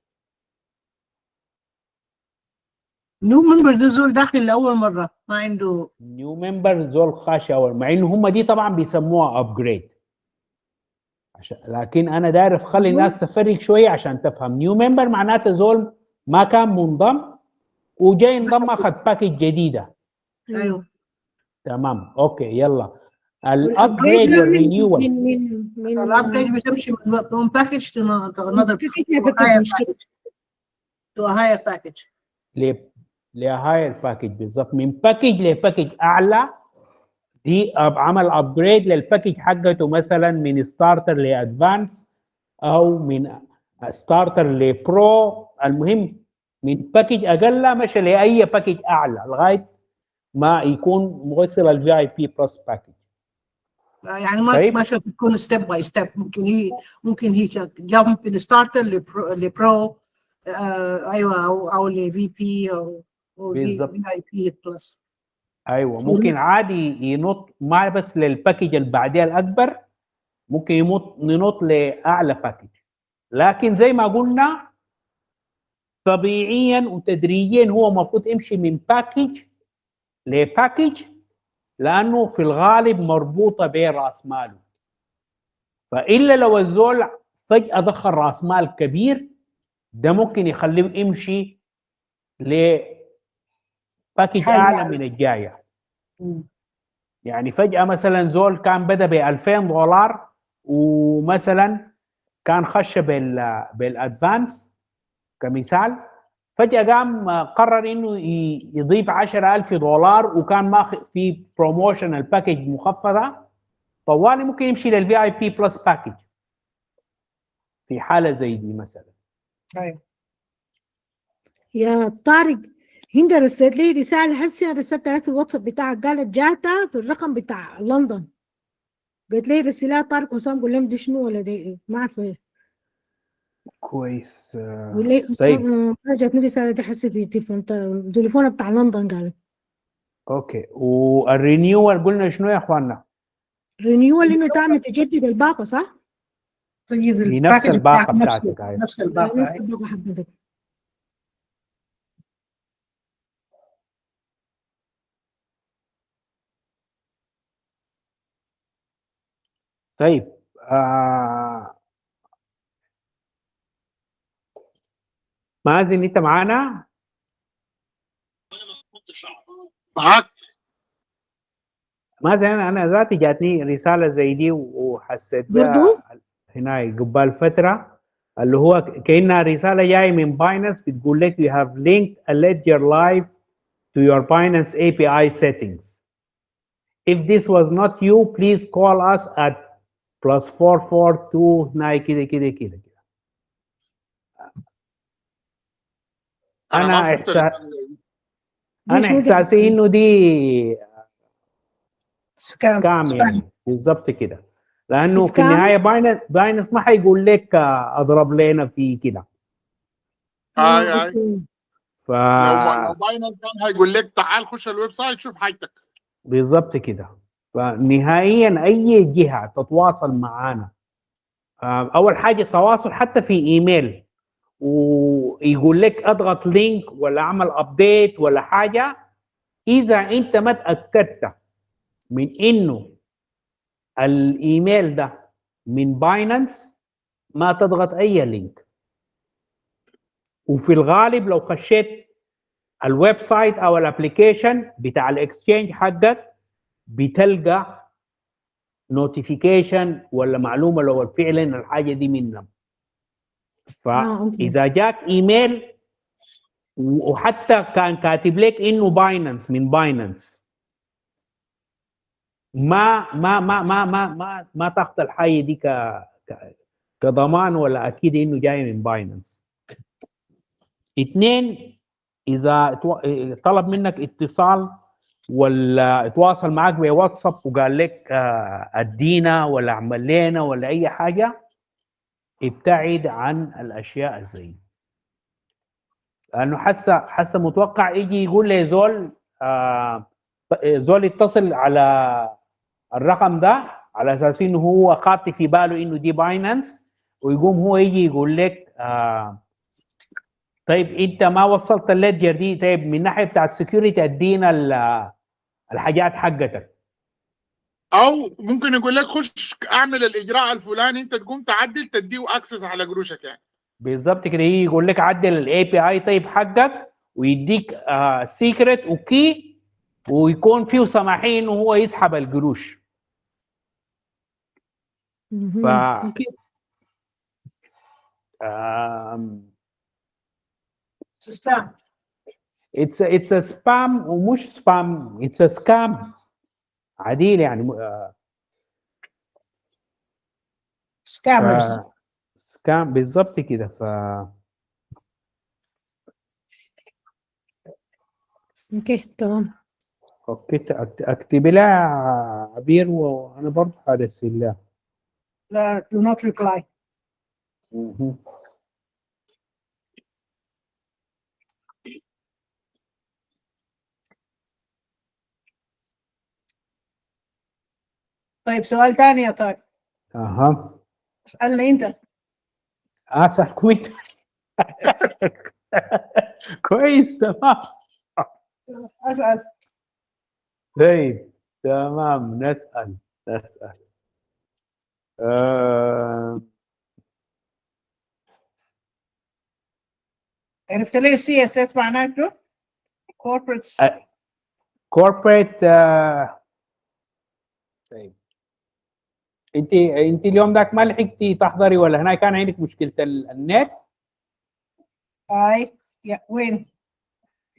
نيو ممبر ده زول داخل لاول مره ما عنده. نيو ممبر زول خاش اول، مع انه هم دي طبعا بيسموها ابجريد، لكن انا داير اخلي الناس تفرق شويه عشان تفهم. نيو ممبر معناته زول ما كان منضم وجاي انضم اخذ باكج جديده. ايوه تمام اوكي يلا. الابجريد والرينيوال من الابجريد بتمشي من باكج تو انذر تو هاير باكج لهاير باكج بالضبط، من باكج لباكج اعلى. دي عمل ابجريد للباكج حقته، مثلا من ستارتر لادفانس او من ستارتر لبرو، المهم من باكج اقل مشى لاي باكج اعلى لغايه ما يكون موصل الفي اي بي بلس باكج. يعني ما طيب. ما شرط تكون ستيب باي ستيب، ممكن هي جامب من ستارتر لبرو ايوه او لفي بي او في اي بي بلس. ايوه ممكن عادي ينط ما بس للباكج اللي بعدها الاكبر، ممكن ينط لاعلى باكج. لكن زي ما قلنا طبيعيا وتدريجيا هو المفروض يمشي من باكج لباكج، لانه في الغالب مربوطه براس ماله. فالا لو الزول فجاه دخل راس مال كبير، ده ممكن يخليه يمشي لباكج اعلى من الجايه. يعني فجاه مثلا زول كان بدا ب $2000 ومثلا كان خش بالادفانس كمثال، فجاه قام قرر انه يضيف $10,000 وكان ماخذ في بروموشن الباكج مخفضه، طوالي ممكن يمشي للفي اي بي بلس باكج في حاله زي دي مثلا. ايوه يا طارق، هند رسلت لي رساله هسه، رسلتها لك في الواتساب بتاعك، قالت جاتها في الرقم بتاع لندن. قالت لي رسلها طارق حسام، قول لهم دي شنو ولا دي ايه، ما عارفه ايه. كويس. قول لي طيب حسام جاتني رساله دي هسه في تليفونها بتاع لندن. قالت اوكي. والرينيوال قلنا شنو يا اخواننا؟ رينيوال انه تعمل تجدد الباقه، صح؟ تجد في نفس الباكج الباقه بتاعك بتاعتك. أيوة. نفس الباقه. نفس الباقه حقتك. طيب مازن انت معانا؟ معاك. مازن انا ذاتي جاتني رساله زي دي وحسيت برضو بها هنا قبل فتره، اللي هو كانها رساله جايه من باينانس بتقول لك you have linked a ledger live to your Binance API settings. If this was not you, please call us at +442 كده كده كده. ما شفت الرسالة دي. انا احساسي انه دي سكام يعني بالضبط كده، لانه في النهايه باينانس ما حيقول لك اضرب لنا في كده. لو باينانس كان هيقول لك تعال خش الويب سايت شوف حاجتك. بالضبط كده. فنهائيا اي جهه تتواصل معانا، اول حاجه التواصل حتى في ايميل ويقول لك اضغط لينك ولا اعمل ابديت ولا حاجه، اذا انت ما تاكدت من انه الايميل ده من باينانس ما تضغط اي لينك. وفي الغالب لو خشيت الويب سايت او الابلكيشن بتاع الاكسشينج حقك بتلقى نوتيفيكيشن ولا معلومه لو فعلا الحاجه دي منهم. فاذا جاك ايميل وحتى كان كاتب لك انه باينانس من باينانس، ما تاخذ الحاجه دي كضمان ولا اكيد انه جاي من باينانس. اثنين، اذا طلب منك اتصال ولا اتواصل معك بواتساب وقال لك ادينا ولا اعمل لنا ولا اي حاجه، ابتعد عن الاشياء الزي، لانه حاسه متوقع يجي يقول لي زول زول يتصل على الرقم ده على اساس انه هو خاطي في باله انه دي باينانس، ويقوم هو يجي يقول لك طيب انت ما وصلت الليدجر دي، طيب من ناحيه بتاع السكيورتي ادينا الحاجات حقتك. او ممكن يقول لك خش اعمل الاجراء الفلاني، انت تقوم تعدل تديه اكسس على قروشك يعني. بالظبط كده، يجي يقول لك عدل الاي بي اي طيب حقك، ويديك سيكريت وكي، ويكون فيه سماحين انه هو يسحب القروش. ف اوكي. سبام. it's a spam ومش spam، it's a scam عديل يعني. سكامرز. سكام بالظبط كده. اوكي تمام. اوكي اكتبي لها عبير وانا برضه هرسل لها. لا do not reply. طيب سؤال ثاني يا طارق. اها اسألني انت. اسال كويت. كويس تمام. اسأل. طيب تمام نسال. عرفت ليه السي اس اس معناه شنو؟ corporate. كوربريت. طيب انت اليوم ذاك ما لحقتي تحضري ولا هناك كان عندك مشكله النت؟ اي يا وين؟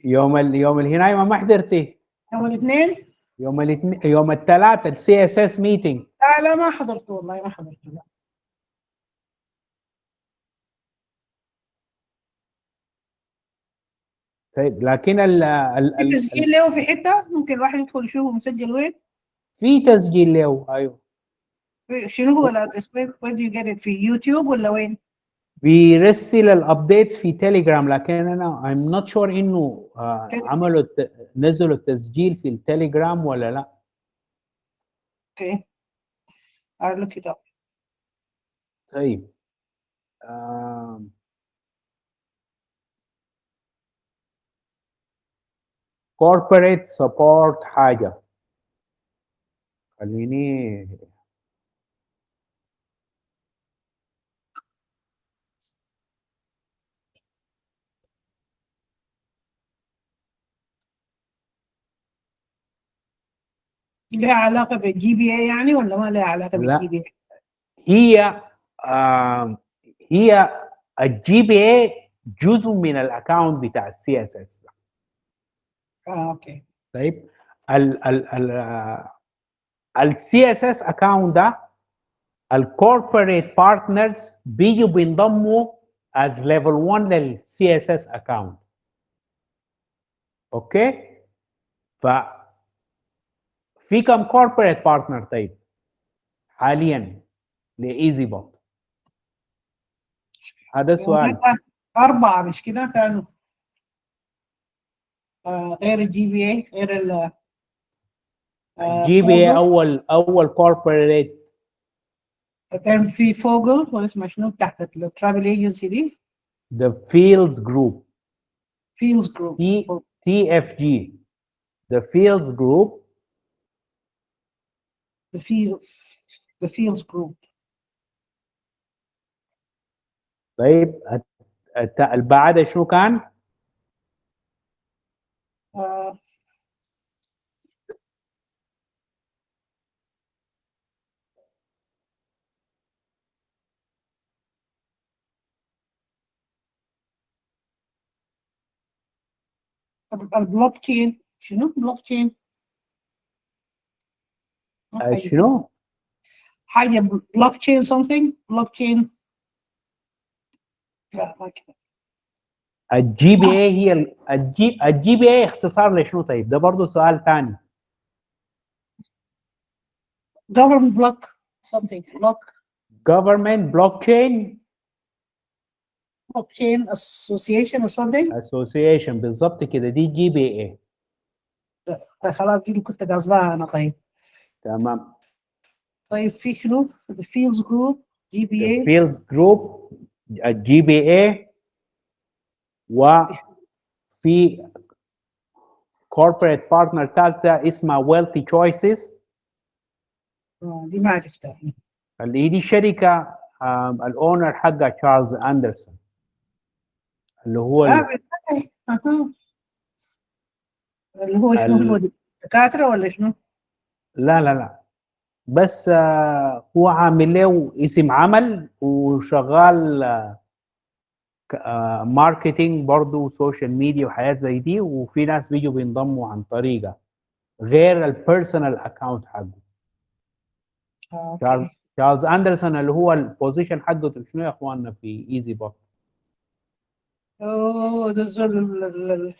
يوم الهناي ما حضرتي؟ يوم الاثنين؟ يوم الثلاث السي اس اس ميتنج. لا ما حضرت والله، ما حضرت. لا. طيب لكن في تسجيل له في حته ممكن الواحد يدخل يشوفه مسجل وين؟ في تسجيل له. ايوه. شنو هو الادرس؟ وين دو يو جيت في يوتيوب ولا وين؟ بيرسل الابديتس في تيليجرام، لكن انا I'm not sure انه عملوا نزلوا التسجيل في التليجرام ولا لا. اوكي I'll look it up. طيب corporate support حاجه، خليني لها علاقه بالجي بي اي يعني ولا ما لها علاقه بالجي بي اي؟ هي الجي بي اي جزء من الاكونت بتاع السي اس اس. اوكي. طيب السي اس اس اكونت ده الكوربوريت بارتنرز بيجوا بينضموا از ليفل 1 للسي اس اس اكونت. اوكي. ف في كم كوربوريت بارتنر طيب حاليا لايزي بوت؟ هذا السؤال. 4 مش كده كانوا؟ غير الجي بي اي، غير ال جي بي اي اول كوربوريت. كان في فوجل ولا اسمه شنو تحت الترافل ايجنسي دي؟ The Fields Group. Fields Group. TFG. The Fields Group. The Fields Group. طيب البعد شو كان؟ البلوك تشين. شنو بلوك تشين؟ شنو؟ حاجه بلوك تشين something بلوك تشين. لا ما كده. الجي بي اي هي الجي بي اي اختصار لشنو طيب؟ ده برضه سؤال ثاني. government block something block. Government blockchain blockchain association or something. اسوسيشن بالظبط كده، دي جي بي اي. خلاص دي اللي كنت قصدها انا. طيب تمام. طيب في شنو؟ the fields group GBA. فيلز جروب الجي بي اي، وفي كوربريت بارتنر ثالثه اسمها ويلثي تشويسز، دي ما عرفتها. اللي هي دي شركه الاونر حقها تشارلز اندرسون، اللي هو بالله. اللي هو شنو؟ هو دكاتره ولا شنو؟ لا بس هو عامل له اسم عمل وشغال ماركتينج برضه، سوشيال ميديا وحاجات زي دي، وفي ناس بيجوا بينضموا عن طريقه غير البيرسونال اكونت حقه. اوكي. تشارلز اندرسون اللي هو البوزيشن حقه شنو يا اخواننا في ايزي بوت؟ اوه ده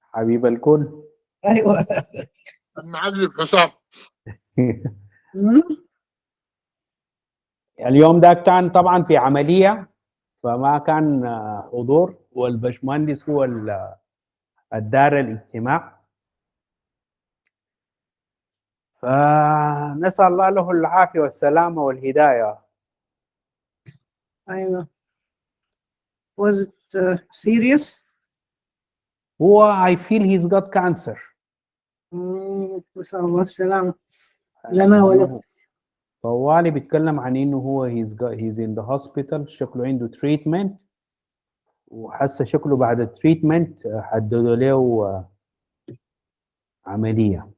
حبيب الكل. ايوه. المعذب حسام. اليوم ده كان طبعا في عمليه فما كان حضور، والبشمهندس هو الدار الاجتماع، فنسال الله له العافيه والسلامه والهدايه. ايوه. was it serious؟ هو I feel he's got cancer. نسأل الله السلامة لنا ولكم. طوالي بيتكلم عن انه هو he's in the hospital، شكله عنده تريتمنت، وحس شكله بعد التريتمنت حددوا له عملية.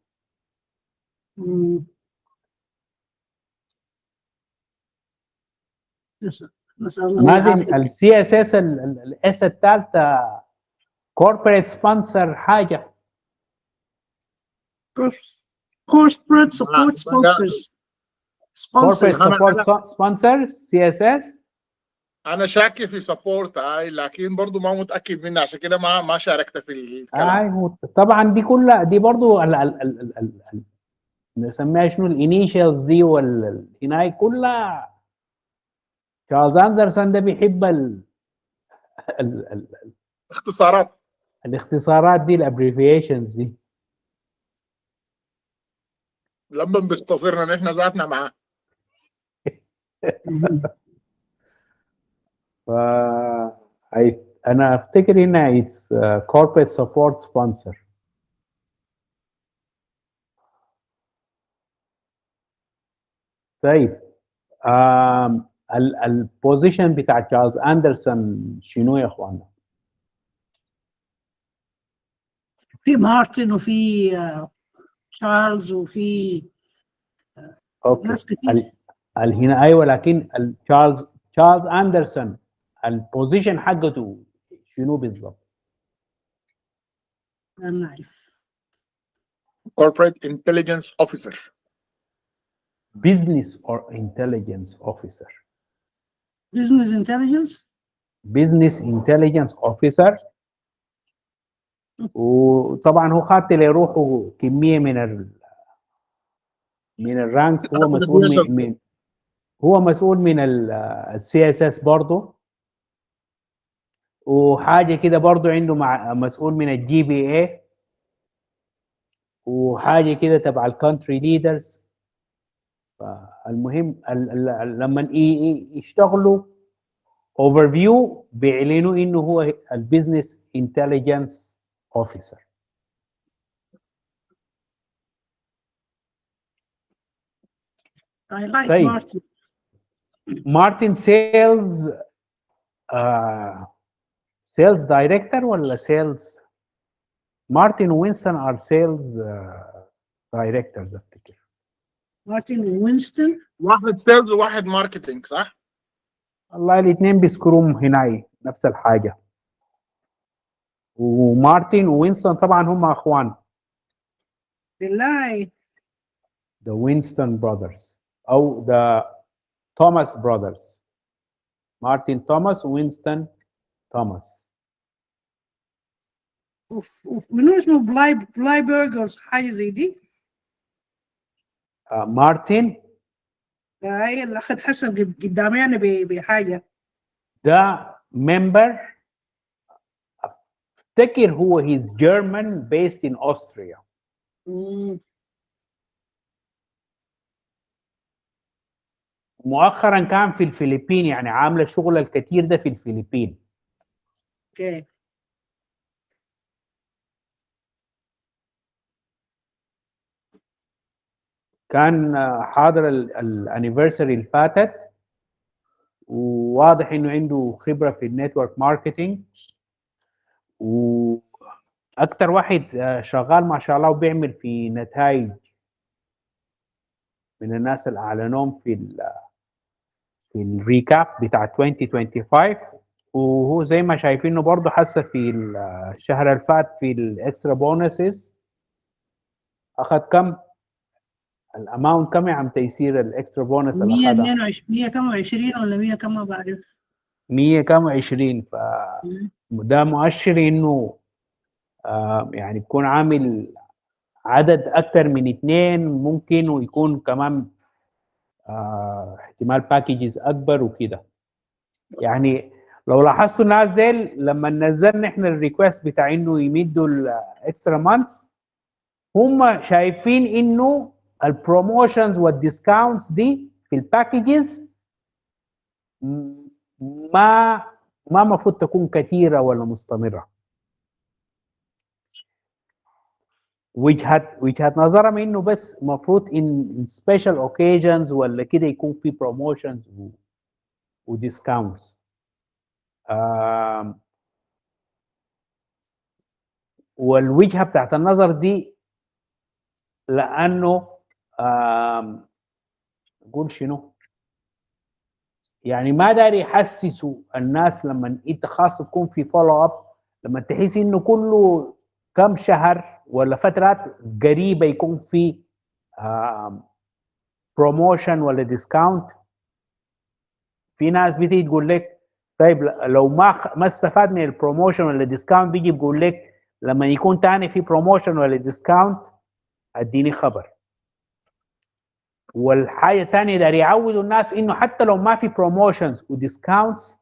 نسأل الله مازن العافية. السي اس اس الاس الثالثة كوربريت سبونسر حاجة. corporate support sponsors. corporate support sponsors CSS. انا شاكي في سبورت لكن برضو ما متاكد منها، عشان كده ما شاركت في الكلام. طبعا دي كلها دي برضو نسميها شنو الانيشيالز دي والهناي كلها. تشارلز اندرسون ده بيحب اختصارات، الاختصارات دي، الابريفيشنز دي. لما بيختصرنا نحن ذاتنا معاه. انا افتكر هنا اتس كوربريت سبورت سبونسر. طيب البوزيشن بتاع تشارلز اندرسون شنو يا اخوانا؟ في مارتن وفي تشارلز وفي ناس كتير. هنا ايوه، لكن تشارلز اندرسون البوزيشن حقته شنو بالضبط؟ ما نعرف. Corporate Intelligence Officer. Business or Intelligence Officer. Business Intelligence. Business Intelligence Officer. وطبعا هو خدت لروحه كميه من الرانكس. هو مسؤول من السي اس اس برضه، وحاجه كده برضه عنده مسؤول من الجي بي اي، وحاجه كده تبع الكونتري ليدرز. فالمهم لما يشتغلوا اوفر فيو بيعلنوا انه هو البيزنس انتليجنس اوفيسر. طيب مارتن سيلز سيلز دايركتور ولا سيلز؟ مارتن وينستون ار سيلز دايركتورز افتكر. مارتن وينستون واحد سيلز وواحد ماركتينج صح؟ والله الاثنين بيذكروهم هنا نفس الحاجه. ومارتن ووينستون طبعا هم اخوان. بالله. The Winston brothers او the Thomas brothers. مارتن توماس وينستون توماس. منو اسمه بلاي برجرز حاجه زي دي؟ مارتن هي اللي اخذ حسن قدامي انا بحاجه. ده member افتكر هو he's German based in Austria. مم. مؤخرا كان في الفلبين، يعني عامله الشغل الكتير ده في الفلبين. اوكي. كان حاضر الانيفرساري اللي فاتت، وواضح انه عنده خبره في النتورك ماركتينج، واكتر واحد شغال ما شاء الله وبيعمل في نتائج من الناس اللي اعلنوهم في الريكاب بتاع 2025. وهو زي ما شايفينه برضه حاسه في الشهر اللي فات في الاكسترا بونسز اخذ كم الاماونت كم عم تيسير الاكسترا بونس اللي اخذها 122 100 كم 20 ولا 100 كم ما بعرف. 100 كم 20. مم. فده مؤشر انه يعني بيكون عامل عدد اكثر من 2 ممكن، ويكون كمان احتمال باكجز اكبر وكده. يعني لو لاحظتوا الناس ديل لما نزلنا احنا الريكوست بتاع انه يمدوا الاكسترا مانثs، هم شايفين انه البروموشنز والديسكاونتس دي في الباكجز ما المفروض تكون كثيره ولا مستمره. وجهة نظرهم انه بس المفروض ان سبيشال اوكيجنز ولا كده يكون في بروموشنز وديسكاونتس. والوجهه بتاعت النظر دي لانه نقول شنو، يعني ما داري يحسسوا الناس لما انت خاص تكون في فولو اب، لما تحس انه كله كم شهر ولا فترات قريبه يكون في بروموشن ولا ديسكاونت. في ناس بتيجي تقول لك طيب لو ما استفاد من البروموشن ولا ديسكاونت، بيجي بيقول لك لما يكون تاني في بروموشن ولا ديسكاونت اديني خبر. والحاجه الثانيه داري يعودوا الناس انه حتى لو ما في بروموشنز وديسكاونتس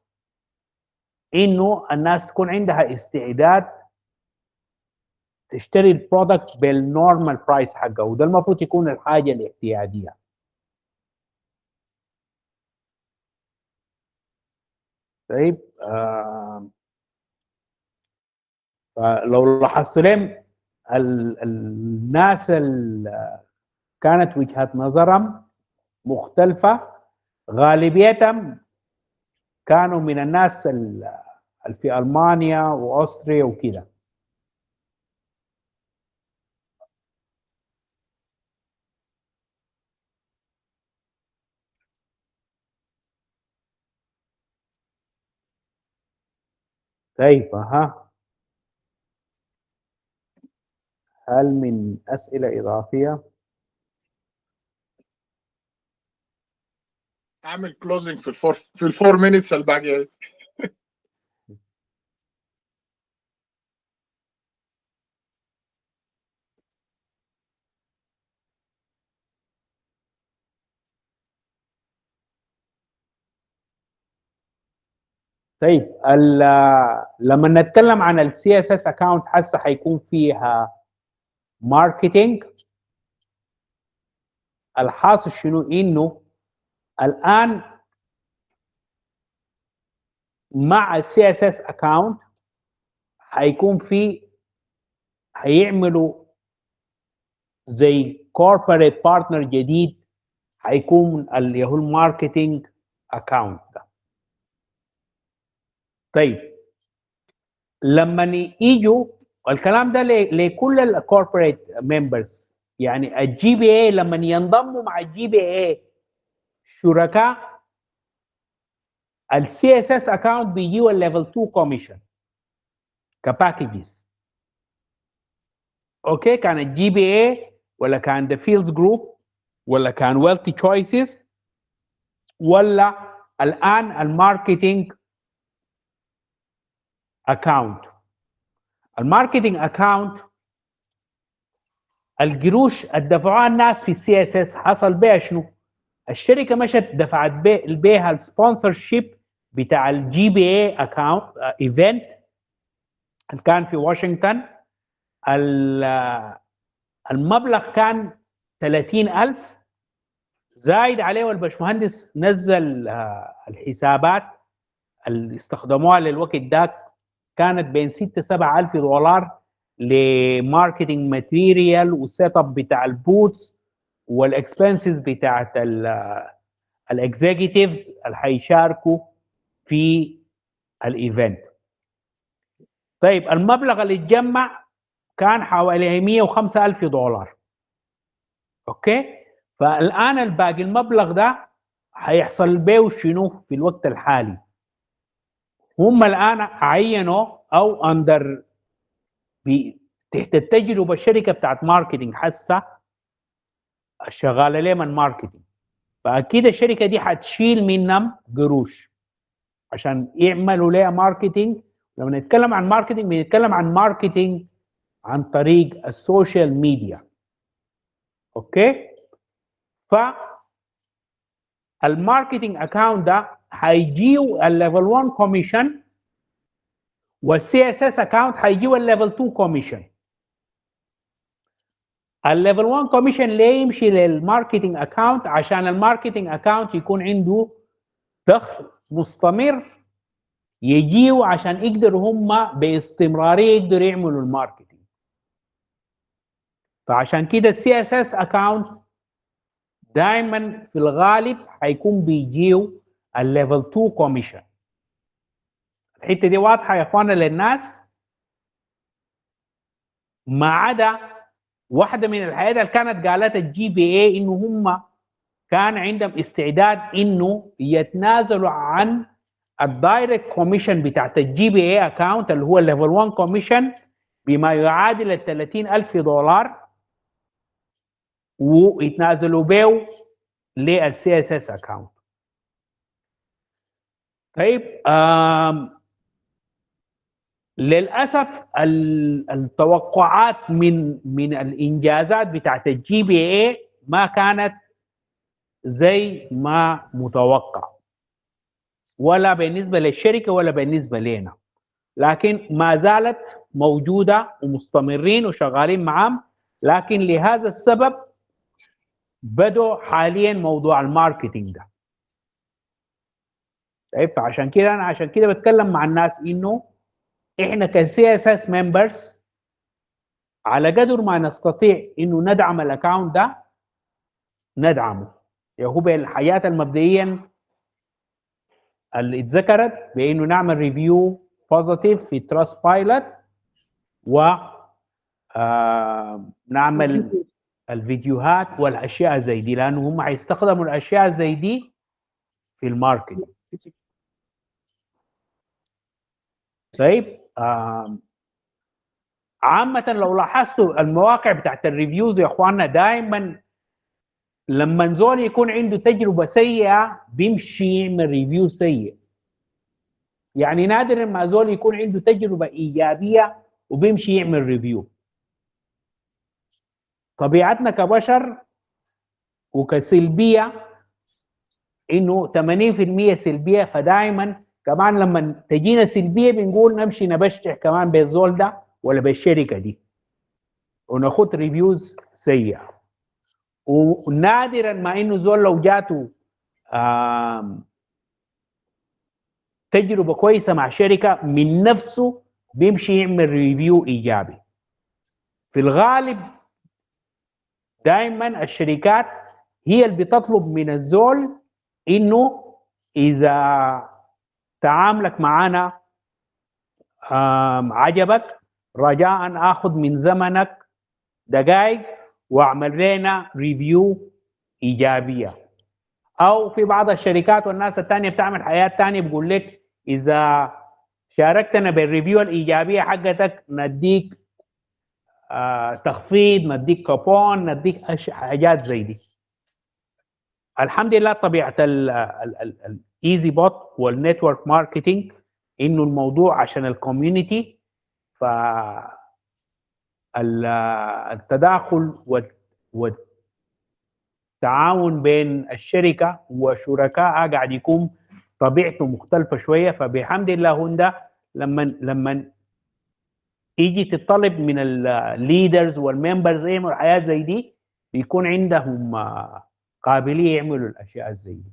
انه الناس تكون عندها استعداد تشتري البرودكت بالنورمال برايس حقه، وده المفروض يكون الحاجه الاعتياديه. طيب فلو لاحظت لهم الناس اللي كانت وجهات نظرهم مختلفه غالبيتهم كانوا من الناس اللي في المانيا واستريا وكده. طيب هل من اسئله اضافيه؟ اعمل كلوزنج في الفور مينتس الباقيه. طيب لما نتكلم عن السي اس اس اكونت هسه حيكون فيها ماركتينج. الحاصل شنو انه الان مع السي اس اس اكونت هيكون في هيعملوا زي كوربريت بارتنر جديد، هيكون اللي هو الماركتينج اكونت ده. طيب لما يجوا الكلام ده لكل الكوربريت ممبرز، يعني الجي بي اي لما ينضموا مع الجي بي اي شركاء، السي اس اس اكونت بيجيوا الليفل 2 كوميشن كباكجز. اوكي، كان الجي بي اي ولا كان ذا فيلدز جروب ولا كان ويلثي تشويسز ولا الان الماركتينج اكونت. الماركتينج اكونت القروش الدفعوها الناس في السي اس اس حصل بها شنو؟ الشركه مشت دفعت بيها السبونسر شيب بتاع الجي بي اي اكاونت ايفنت اللي كان في واشنطن، المبلغ كان 30,000 زايد عليه، والبشمهندس نزل الحسابات اللي استخدموها للوقت ذاك كانت بين 6-7 ألف دولار لماركتينج ماتيريال والسيت اب بتاع البوتس والاكسبنسز بتاعت الاكزيكتيفز اللي حيشاركوا في الايفنت. طيب المبلغ اللي اتجمع كان حوالي 105,000 دولار. اوكي، فالان الباقي المبلغ ده هيحصل به شنو في الوقت الحالي؟ هم الان عينوا او اندر تحت التجربه الشركه بتاعت ماركتينج حسه شغاله ليه من ماركتينج، فاكيد الشركه دي حتشيل منهم قروش عشان يعملوا لها ماركتينج. لما نتكلم عن ماركتينج بنتكلم عن ماركتينج عن طريق السوشيال ميديا. اوكي، فالماركتينج اكاونت ده هيجيو الليفل 1 كوميشن، والسي اس اس اكاونت هيجيو الليفل 2 كوميشن. الليفل 1 كوميشن ليه يمشي للماركتينج اكاونت؟ عشان الماركتينج اكاونت يكون عنده دخل مستمر يجيو عشان يقدروا هم باستمراريه يقدروا يعملوا الماركتينج. فعشان كده السي اس اس اكاونت دائما في الغالب حيكون بيجيو الليفل 2 كوميشن. الحته دي واضحه يا اخوانا للناس؟ ما عدا واحده من الحاجات اللي كانت قالت الجي بي اي انه هم كان عندهم استعداد انه يتنازلوا عن الدايركت كوميشن بتاعت الجي بي اي اكاونت اللي هو الليفل 1 كوميشن بما يعادل ال 30,000 دولار، ويتنازلوا به للسي اس اس اكاونت. طيب للاسف التوقعات من الانجازات بتاعت الجي بي اي ما كانت زي ما متوقع، ولا بالنسبه للشركه ولا بالنسبه لنا، لكن ما زالت موجوده ومستمرين وشغالين معاهم. لكن لهذا السبب بدوا حاليا موضوع الماركتينج ده. طيب فعشان كده انا بتكلم مع الناس انه احنا كسي اس اس ممبرز على قدر ما نستطيع انه ندعم الاكونت ده ندعمه. هو بالحياه المبدئيا اللي اتذكرت بانه نعمل ريفيو بوزيتيف في تراست بايلوت، و نعمل الفيديوهات والاشياء زي دي، لانه هم هيستخدموا الاشياء زي دي في الماركتينج. طيب عامة لو لاحظتوا المواقع بتاعت الريفيوز يا اخواننا دائما لما زول يكون عنده تجربة سيئة بيمشي يعمل ريفيو سيء. يعني نادر ما زول يكون عنده تجربة إيجابية وبيمشي يعمل ريفيو. طبيعتنا كبشر وكسلبية انه 80% سلبية، فدائما كمان لما تجينا سلبية بنقول نمشي نبشتح كمان بالزول ده ولا بالشركة دي وناخد ريفيوز سيئة. ونادرا ما انه زول لو جاته تجربة كويسة مع شركة من نفسه بيمشي يعمل ريفيو إيجابي. في الغالب دائما الشركات هي اللي بتطلب من الزول انه اذا تعاملك معنا عجبك رجاء اخذ من زمنك دقائق واعمل لنا ريفيو ايجابيه. او في بعض الشركات والناس الثانيه بتعمل حياه ثانيه بقول لك اذا شاركتنا بالريفيو الايجابيه حقتك نديك تخفيض، نديك كوبون، نديك حاجات زي دي. الحمد لله طبيعه الايزي بوت والنتورك ماركتينج انه الموضوع عشان الكوميونتي، ف التداخل والتعاون بين الشركه وشركائها قاعد يكون طبيعته مختلفه شويه. فبحمد الله هندا لما يجي تطلب من الليدرز والممبرز يعملوا حياه زي دي، بيكون عندهم قابليه يعملوا الاشياء زي دي.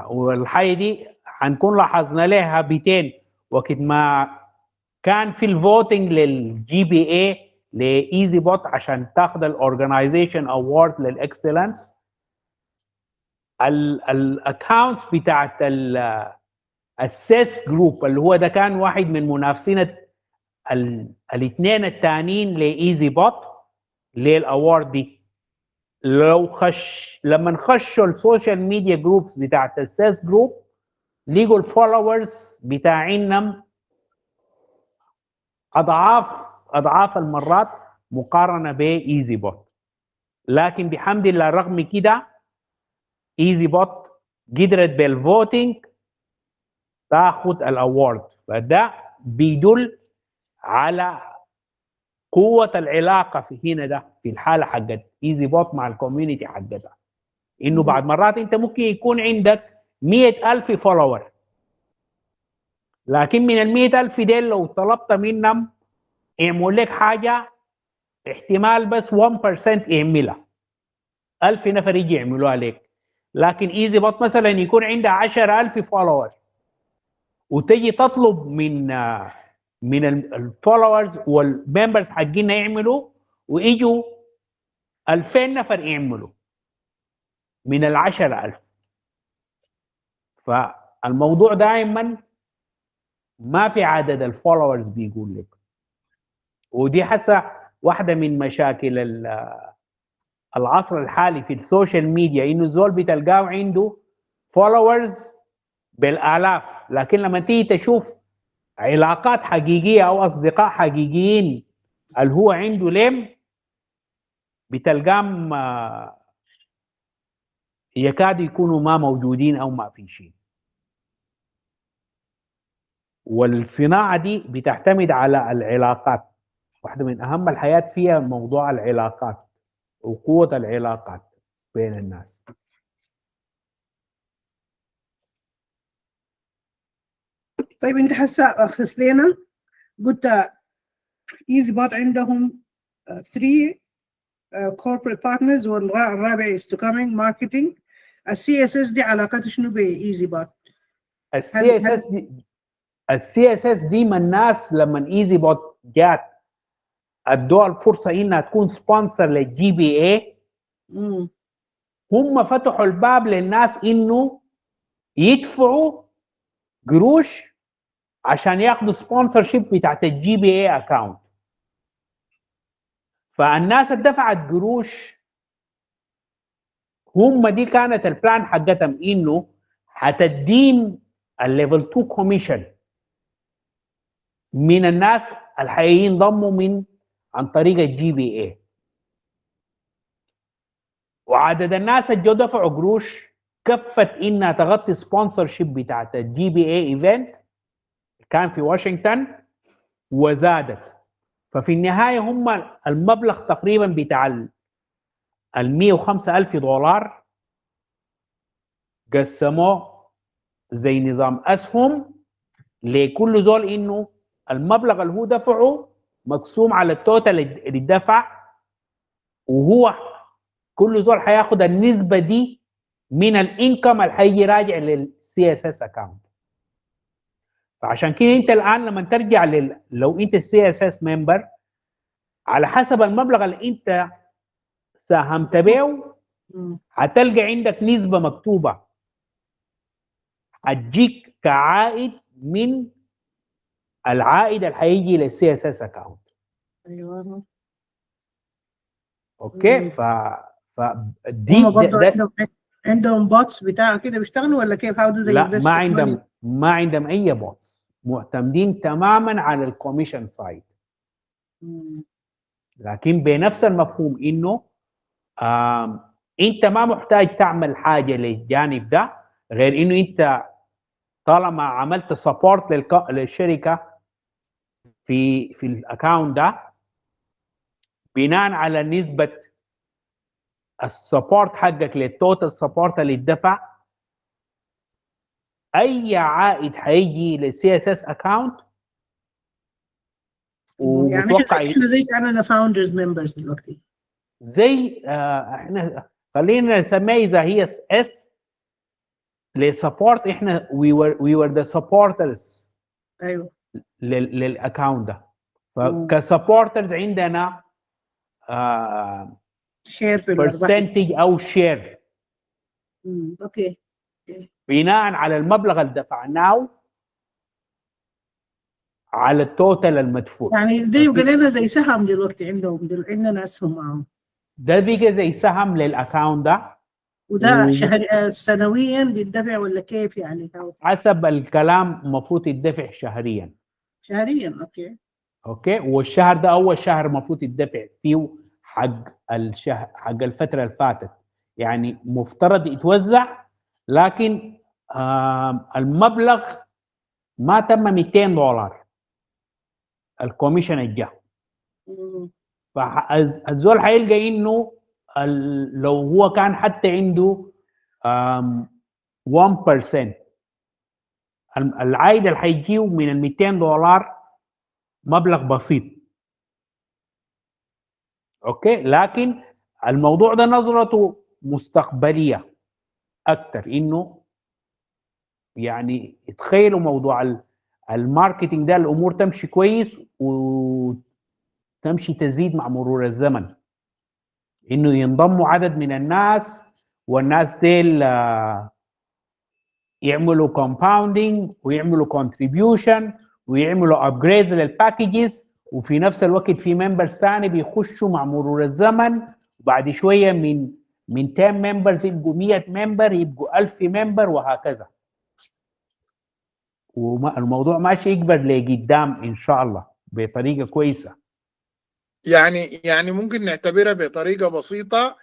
والحاجه دي حنكون لاحظنا لها بيتين وقت ما كان في الفوتنج للجي بي اي لايزي بوت عشان تاخذ الاورجنايزيشن اوورد للاكسلنس. الاكونتس بتاعت السيس جروب اللي هو ده كان واحد من منافسين الاثنين الثانيين لايزي بوت للاوورد دي. لما خشوا السوشيال ميديا جروبس بتاعت السيس جروب لقوا الفولورز بتاعينهم اضعاف المرات مقارنه بايزي بوت. لكن بحمد الله رغم كده ايزي بوت قدرت بالفوتينج تاخذ الاوورد. فده بيدل على قوه العلاقه في هنا ده في الحاله حقت ايزي بوت مع الكوميونتي حقتها. انه بعد مرات انت ممكن يكون عندك 100,000 فولور، لكن من ال 100,000 ديل لو طلبت منهم يعمل لك حاجه احتمال بس 1% يعملها، 1000 نفر يجي يعملوها لك. لكن ايزي بوت مثلا يكون عندها 10,000 فولور وتجي تطلب من الفولورز والممبرز حقنا يعملوا، ويجوا 2000 نفر يعملوا من ال 10,000. فالموضوع دائما ما في عدد الفولورز بيقول لك. ودي حسه واحده من مشاكل العصر الحالي في السوشيال ميديا، انه الزول بتلقاه عنده فولورز بالالاف، لكن لما تيجي تشوف علاقات حقيقيه او اصدقاء حقيقيين اللي هو عنده لهم بتلقاهم يكاد يكونوا ما موجودين او ما في شيء. والصناعه دي بتعتمد على العلاقات. واحده من اهم الحياه فيها موضوع العلاقات وقوه العلاقات بين الناس. طيب انت هسه اخص لنا قلت ايزي بوت عندهم 3 corporate partners والرابع is to coming marketing. السي اس اس دي علاقته شنو بايزي بوت؟ السي اس اس دي من الناس لما ايزي بوت جات ادوها الفرصه انها تكون سبونسر للجي بي اي، هم فتحوا الباب للناس انه يدفعوا قروش عشان ياخذوا سبونسر شيب بتاعت الجي بي اي اكاونت. فالناس اللي دفعت قروش هم دي كانت البلان حقتهم انه حتدين الليفل 2 كوميشن من الناس اللي حينضموا عن طريق الجي بي اي. وعدد الناس اللي جو دفعوا قروش كفت انها تغطي سبونسر شيب بتاعت الجي بي اي ايفنت كان في واشنطن وزادت. ففي النهايه هم المبلغ تقريبا بتاع ال 105,000 دولار قسموه زي نظام اسهم لكل زول، انه المبلغ اللي هو دفعه مقسوم على التوتال اللي دفع، وهو كل زول حياخد النسبه دي من الانكم اللي حيجي راجع للسي اس اس اكاونت. فعشان كده انت الان لما ترجع لو انت السي اس اس ممبر على حسب المبلغ اللي انت ساهمت به هتلقى عندك نسبه مكتوبه هتجيك كعائد من العائد اللي هيجي للسي اس اس اكاونت. ايوه اوكي. دي هم برضه عندهم بوتس بتاع كده بيشتغلوا ولا كيف؟ لا ما عندهم اي بوتس، معتمدين تماما على الكوميشن سايد. لكن بنفس المفهوم انه انت ما محتاج تعمل حاجه للجانب ده غير انه انت طالما عملت سبورت للشركه في الاكونت ده بناء على نسبه السبورت حقك للتوتال سبورت اللي اتدفع، اي عائد هيجي للسي اس اس اكونت يعني ومتوقع احنا زي كاننا فاوندرز ممبرز دلوقتي. زي احنا خلينا نسميها اذا هي اس لسبورت، احنا we were the supporters ايوه للاكونت ده. فكسبورترز عندنا شير في الارباح. برسنتج او شير اوكي بناء على المبلغ اللي دفعناه على التوتال المدفوع. يعني دي يبقى لنا زي سهم دلوقتي عندهم عندنا اسهم معاهم. ده بيجي زي سهم للاكونت ده، وده سنويا بيدفع ولا كيف يعني؟ حسب الكلام المفروض يدفع شهريا. شهريا اوكي. والشهر ده اول شهر المفروض يدفع فيه حق الشهر، حق الفتره اللي فاتت، يعني مفترض يتوزع، لكن المبلغ ما تم $200 الكوميشن الجاه. فالزول حيلقى انه لو هو كان حتى عنده 1% العائد اللي حيجيه من $200 مبلغ بسيط. اوكي، لكن الموضوع ده نظرته مستقبليه اكثر، انه يعني تخيلوا موضوع الماركتينج ده الامور تمشي كويس وتمشي تزيد مع مرور الزمن، انه ينضموا عدد من الناس، والناس ديل يعملوا كومباوندينج ويعملوا كونتريبيوشن ويعملوا ابجريدز للباكجز، وفي نفس الوقت في ممبرز ثاني بيخشوا مع مرور الزمن، وبعد شويه من 10 ممبرز يبقوا 100 ممبر، يبقوا 1000 ممبر، وهكذا. والموضوع ماشي يكبر لقدام ان شاء الله بطريقه كويسه. يعني ممكن نعتبرها بطريقه بسيطه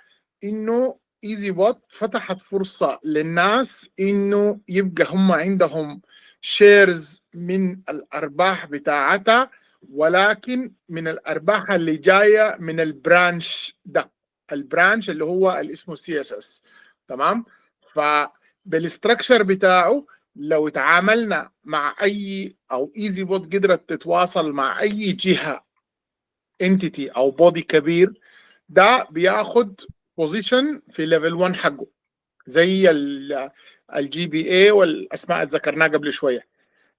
انه ايزي بوت فتحت فرصه للناس انه يبقى هم عندهم شيرز من الارباح بتاعتها، ولكن من الارباح اللي جايه من البرانش ده، البرانش اللي هو اللي اسمه سي اس اس. تمام. فبالاستراكشر بتاعه لو تعاملنا مع اي او ايزي بوت قدرت تتواصل مع اي جهه انتيتي او بودي كبير، ده بياخد بوزيشن في ليفل 1 حقه، زي الجي بي اي والاسماء اللي ذكرناها قبل شويه.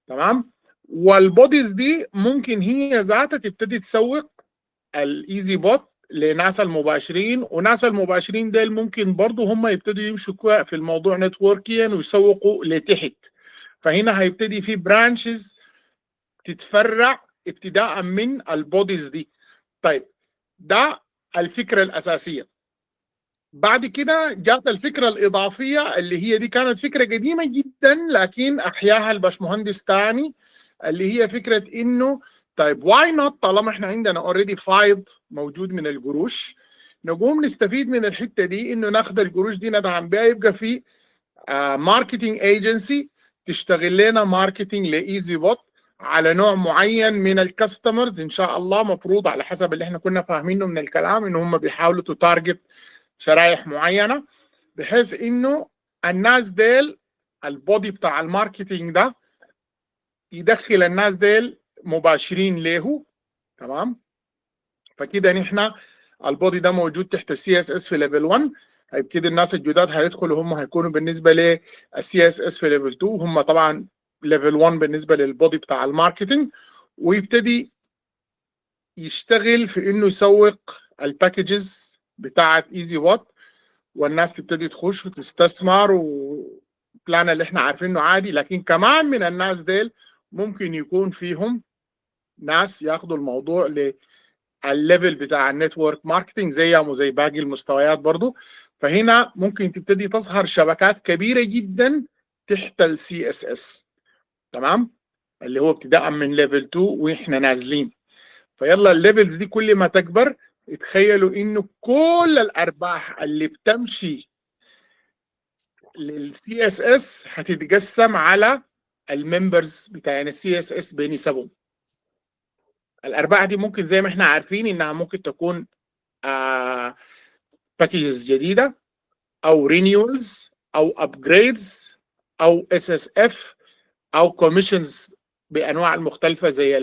تمام. والبوديز دي ممكن هي ذاتها تبتدي تسوق الايزي بوت لناس المباشرين، وناس المباشرين ديل ممكن برضه هم يبتدوا يمشوا في الموضوع نتوركيا ويسوقوا لتحت. فهنا هيبتدي في برانشز تتفرع ابتداء من البوديز دي. طيب، ده الفكرة الأساسية. بعد كده جات الفكرة الإضافية اللي هي دي كانت فكرة قديمة جدا لكن أحياها الباشمهندس تاني، اللي هي فكرة إنه طيب واي نوت، طالما احنا عندنا اوريدي فايض موجود من القروش، نقوم نستفيد من الحتة دي إنه ناخد القروش دي ندعم بها، يبقى في ماركتينج ايجنسي تشتغل لنا ماركتينج لإيزي بوت على نوع معين من الكاستمرز ان شاء الله. مفروض على حسب اللي احنا كنا فاهمينه من الكلام ان هم بيحاولوا تارجت شرائح معينه، بحيث انه الناس ديل البودي بتاع الماركتينج ده يدخل الناس ديل مباشرين له. تمام. فكده نحن البودي ده موجود تحت السي اس اس في ليفل 1. هيبتدي الناس الجداد هيدخلوا هم هيكونوا بالنسبه للسي اس اس في ليفل 2، هم طبعا ليفل 1 بالنسبه للبودي بتاع الماركتينج، ويبتدي يشتغل في انه يسوق الباكجز بتاعت ايزي بوت، والناس تبتدي تخش وتستثمر وبلان اللي احنا عارفينه عادي. لكن كمان من الناس ديل ممكن يكون فيهم ناس ياخدوا الموضوع للليفل بتاع النتورك ماركتينج زيهم وزي باقي المستويات برضو. فهنا ممكن تبتدي تظهر شبكات كبيره جدا تحت السي اس اس. تمام. اللي هو ابتداء من ليفل 2 واحنا نازلين. فيلا الليفلز دي كل ما تكبر، تخيلوا انه كل الارباح اللي بتمشي للسي اس اس هتتقسم على الممبرز بتاع السي اس اس بنسبهم. الارباح دي ممكن زي ما احنا عارفين انها ممكن تكون باكجز جديده او رينيولز او ابجريدز او اس اس اف او كوميشنز بانواع المختلفه زي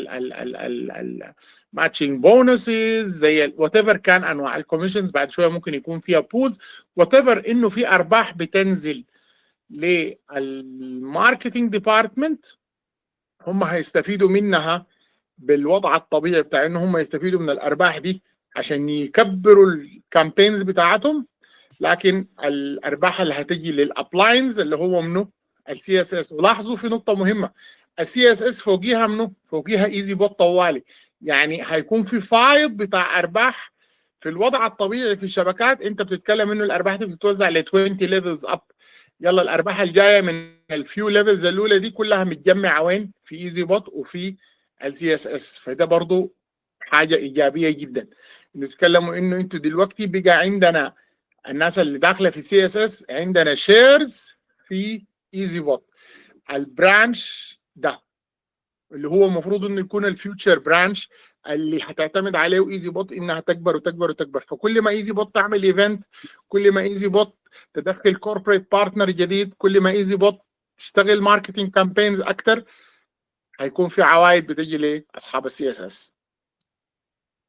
الماتشنج بونسز زي وات ايفر كان انواع الكوميشنز. بعد شويه ممكن يكون فيها بولز وات ايفر، انه في ارباح بتنزل للماركتنج ديبارتمنت هم هيستفيدوا منها بالوضع الطبيعي بتاع ان هم يستفيدوا من الارباح دي عشان يكبروا الكامبينز بتاعتهم. لكن الارباح اللي هتجي للابلاينز اللي هو منه السي اس اس. ولاحظوا في نقطه مهمه، السي اس اس فوقيها منه فوقيها ايزي بوت طوالي، يعني هيكون في فايض بتاع ارباح. في الوضع الطبيعي في الشبكات انت بتتكلم انه الارباح دي بتتوزع ل 20 ليفلز اب. يلا الارباح الجايه من الفيو ليفلز الاولى دي كلها متجمعه وين؟ في ايزي بوت وفي السي اس اس. فده برضو حاجه ايجابيه جدا. نتكلموا انه انتوا دلوقتي بقى عندنا الناس اللي داخله في سي اس اس عندنا شيرز في ايزي بوت. البرانش ده اللي هو المفروض انه يكون الفيوتشر برانش اللي هتعتمد عليه ايزي بوت انها تكبر وتكبر وتكبر. فكل ما ايزي بوت تعمل ايفنت، كل ما ايزي بوت تدخل كوربريت بارتنر جديد، كل ما ايزي بوت تشتغل ماركتنج كامبينز اكتر، هيكون في عوائد بتجي لاصحاب السي اس اس.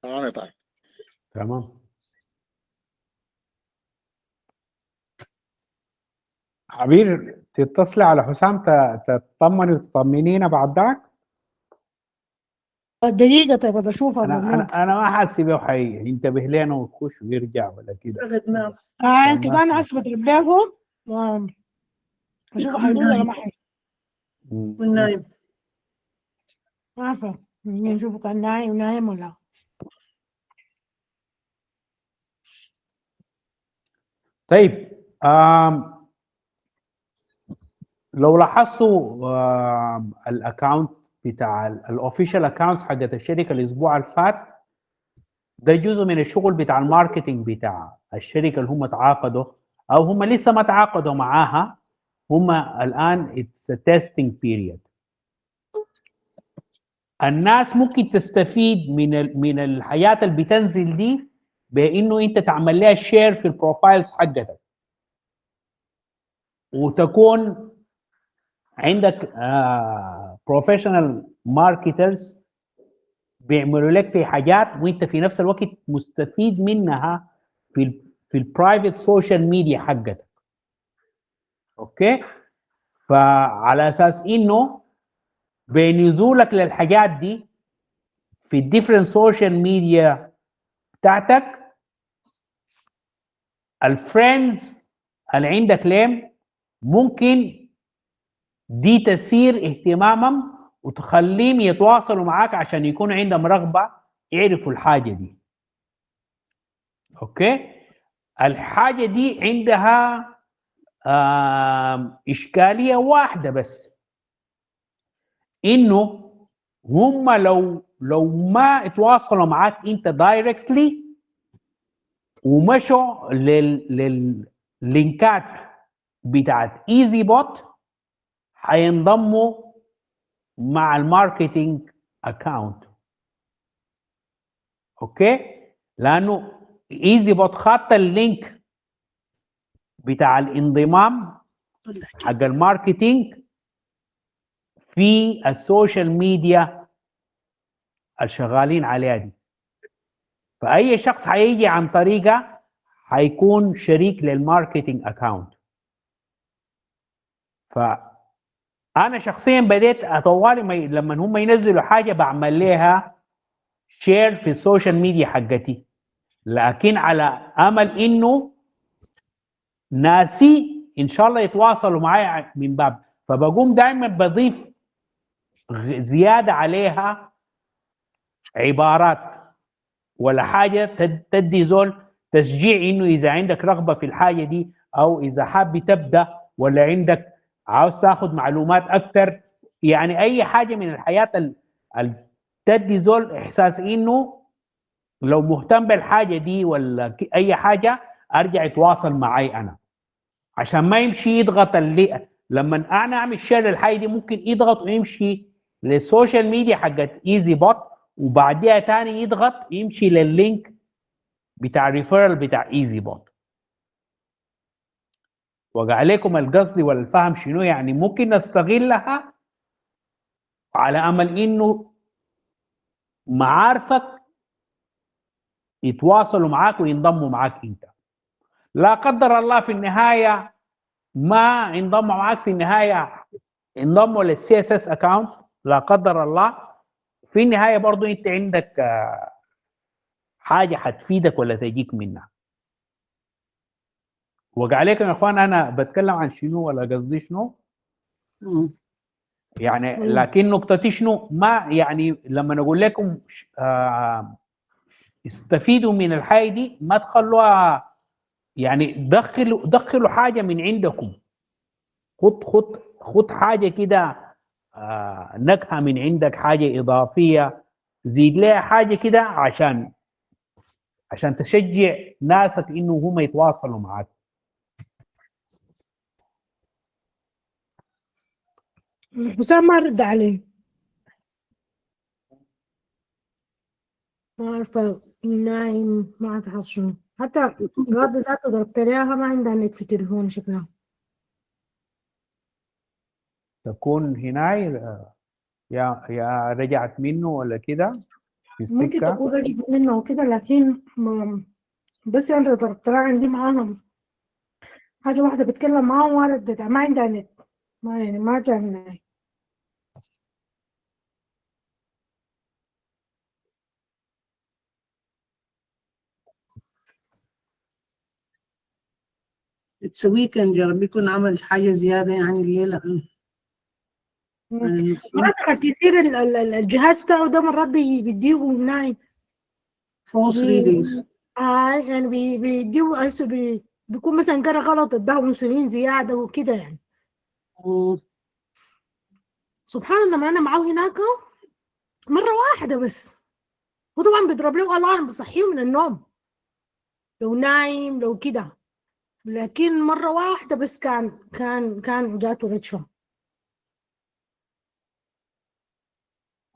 تمام يا طارق؟ تمام. عبير تتصلي على حسام تطمني وتطمنينا بعد ذاك. دقيقة طيب بدي اشوف انا ما حاسس بيه حقيقي، ينتبه لنا ويخش ويرجع ولا كده. انتوا كان حسب تربيهم اشوف حيجوز ولا ما حيجوز. والنايم ما عارفة نشوفه كان نايم ولا. طيب لو لاحظتوا الاكونت بتاع الاوفيشال اكونتس حقت الشركه الاسبوع اللي فات، ده جزء من الشغل بتاع الماركتينج بتاع الشركه اللي هم تعاقدوا او هم لسه ما تعاقدوا معاها. هم الان اتس تيستينج بيريود. الناس ممكن تستفيد من الحياه اللي بتنزل دي بانه انت تعمل لها شير في البروفايلز حقتك، وتكون عندك بروفيشنال ماركترز بيعملوا لك في حاجات وانت في نفس الوقت مستفيد منها في البرايفت سوشيال ميديا حقتك. اوكي؟ فعلى اساس انه بنزولك للحاجات دي في الديفرنت سوشيال ميديا بتاعتك، الفريندز اللي عندك ليم ممكن دي تثير اهتمامهم وتخليهم يتواصلوا معاك عشان يكون عندهم رغبة يعرفوا الحاجة دي. اوكي؟ الحاجة دي عندها إشكالية واحدة بس، إنه هم لو ما اتواصلوا معاك أنت دايركتلي ومشوا لللينكات بتاعت ايزي بوت، هينضموا مع الماركتينج اكاونت. اوكي؟ لانه ايزي بوت خدت اللينك بتاع الانضمام حق الماركتينج في السوشيال ميديا الشغالين عليها دي. فاي شخص هيجي عن طريقه هيكون شريك للماركتينج اكاونت. فانا شخصيا بديت طوالي لما هم ينزلوا حاجه بعمل لها شير في السوشيال ميديا حقتي، لكن على امل انه ناسي ان شاء الله يتواصلوا معي من باب، فبقوم دائما بضيف زياده عليها عبارات ولا حاجه تدي زول تشجيع انه اذا عندك رغبه في الحاجه دي او اذا حابب تبدا ولا عندك عاوز تاخذ معلومات اكثر، يعني اي حاجه من الحياه تدي زول احساس انه لو مهتم بالحاجه دي ولا اي حاجه ارجع يتواصل معي انا، عشان ما يمشي يضغط لما انا اعمل شير للحاجه دي ممكن يضغط ويمشي للسوشيال ميديا حقت ايزي بوت وبعديها تاني يضغط يمشي لللينك بتاع الريفيرال بتاع ايزي بوت. وقع عليكم القصد والفهم شنو، يعني ممكن نستغلها على امل انه معارفك يتواصلوا معاك وينضموا معاك انت. لا قدر الله في النهايه ما انضموا معاك، في النهايه انضموا للسي اس اس اكونت، لا قدر الله في النهايه برضو انت عندك حاجه حتفيدك ولا تجيك منها. وقع عليكم يا اخوان، انا بتكلم عن شنو ولا قصدي شنو يعني، لكن نقطتي شنو، ما يعني لما نقول لكم استفيدوا من الحاجه دي ما تخلوها يعني، دخلوا حاجه من عندكم، خد حاجه كده نكهه من عندك، حاجه اضافيه، زيد لها حاجه كده عشان تشجع ناسك انه هم يتواصلوا معك. حسام ما رد عليه، ما عارفة نايم، ما عارفة حصل شنو، حتى غادة ذاته ضربت لها ما عندها نت في تليفون شكلها. تكون هناي يا رجعت منه ولا كده في ممكن السكه. تكون رجعت منه وكده، لكن بس أنا ضربت لها عندي معاها حاجة واحدة بتكلم معاهم ولا ردت، ما عندها نت، ما يعني ما جا منها. اتس ويكند، يا رب يكون عمل حاجة زيادة يعني الليلة. مرات كتير الجهاز بتاعه ده مرات بيديه نايم false readings. يعني بيديه بيكون مثلا قرا غلط، اداه انسولين زيادة وكده يعني. سبحان الله، لما انا معاه هناك مرة واحدة بس، وطبعا بيضرب له الارم بصحيه من النوم لو نايم لو كده، لكن مرة واحدة بس كان جاته رجفة.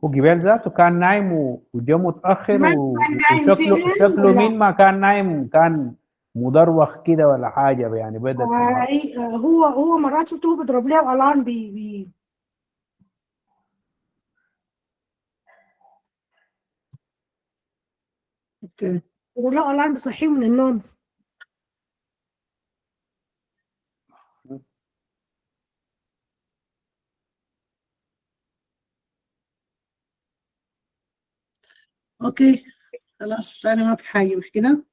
وجبال ذاته كان نايم وجا متاخر ما كان نايم وشكله ولا؟ من ما كان نايم كان مدروخ كده ولا حاجه يعني بدت هو مرات شفته بيضرب له الارم اوكي بيضرب له الارم بصحيه من النوم. اوكي خلاص، ثاني ما في حاجة مش كده؟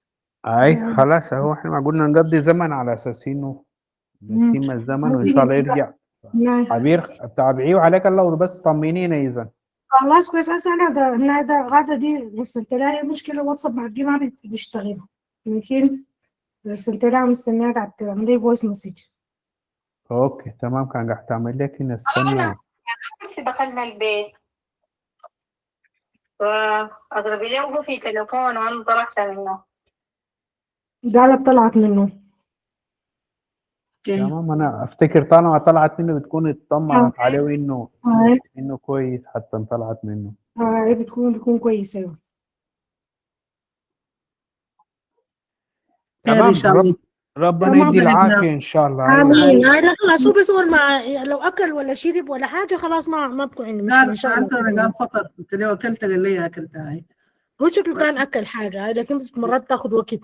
اي خلاص اهو احنا ما قلنا نقضي زمن على اساس انه يتم الزمن وان شاء الله يرجع. عبير تابعيه وعليك الله بس طمنينا اذا خلاص كويس. هسه انا ده غدا دي رسلت لها مشكله واتساب معدي ما بيشتغل، يمكن رسلت لها مستنيه قاعد تعمل لي فويس مسج. اوكي تمام، كان قاعد تعمل لك نستنى بس دخلنا البيت فأضرب لي وهو في تليفون وأنا طلعت منه. قالت طلعت منه. تمام. انا افتكر طالما طلعت منه بتكون اطمنت عليه انه كويس حتى طلعت منه. بتكون كويسه. ايوه خير ان شاء الله. ربنا يدي العافيه ان شاء الله. امين. لا خلاص، هو بس ما لو اكل ولا شرب ولا حاجه خلاص ما بكون عندي مشكله ان شاء الله. قال فطر، قلت له اكلت، قال لي اكلتها هاي. هو شكله كان اكل حاجه لكن بس مرات تاخذ وقت.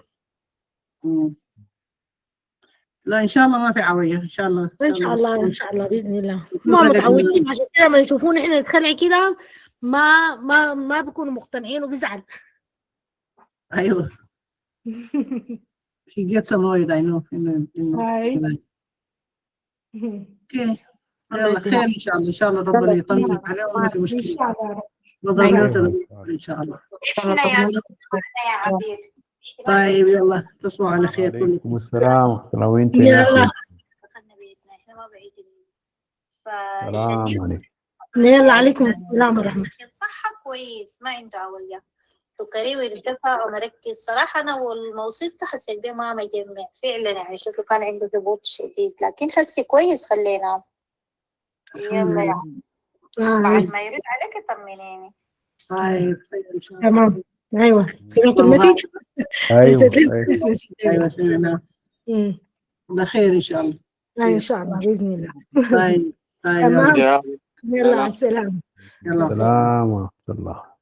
لا ان شاء الله ما في عويه، ان شاء الله ان شاء الله ان شاء الله باذن الله. ما متعودين، عشان كده لما يشوفونا احنا نتخلع كده ما بيكونوا مقتنعين وبيزعل. ايوه he gets annoyed I know. اوكي يلا خير ان شاء الله، ان شاء الله ربنا يطمن عليهم ما في مشكله. ان شاء الله. طيب يلا تصبحوا على خير كلكم. وعليكم السلام ورحمه الله. وانت يلا السلام عليكم. يلا عليكم السلام ورحمه الله. صحة كويس، ما عنده عوية، سكري ويرتفع ومركز. صراحة أنا ما وصلت حسيت بيه ما مجمع فعلا، يعني شكله كان عنده هبوط شديد، لكن حسي كويس خلينا. يلا يعني بعد ما يرد عليك طمنيني. طيب ان شاء الله. تمام. ايوه سمعت المسج. ايوه ايوه سمعنا. على خير ان شاء الله. ان شاء الله باذن الله. طيب طيب تمام. يا يلا على السلامه. يلا السلام ورحمة الله.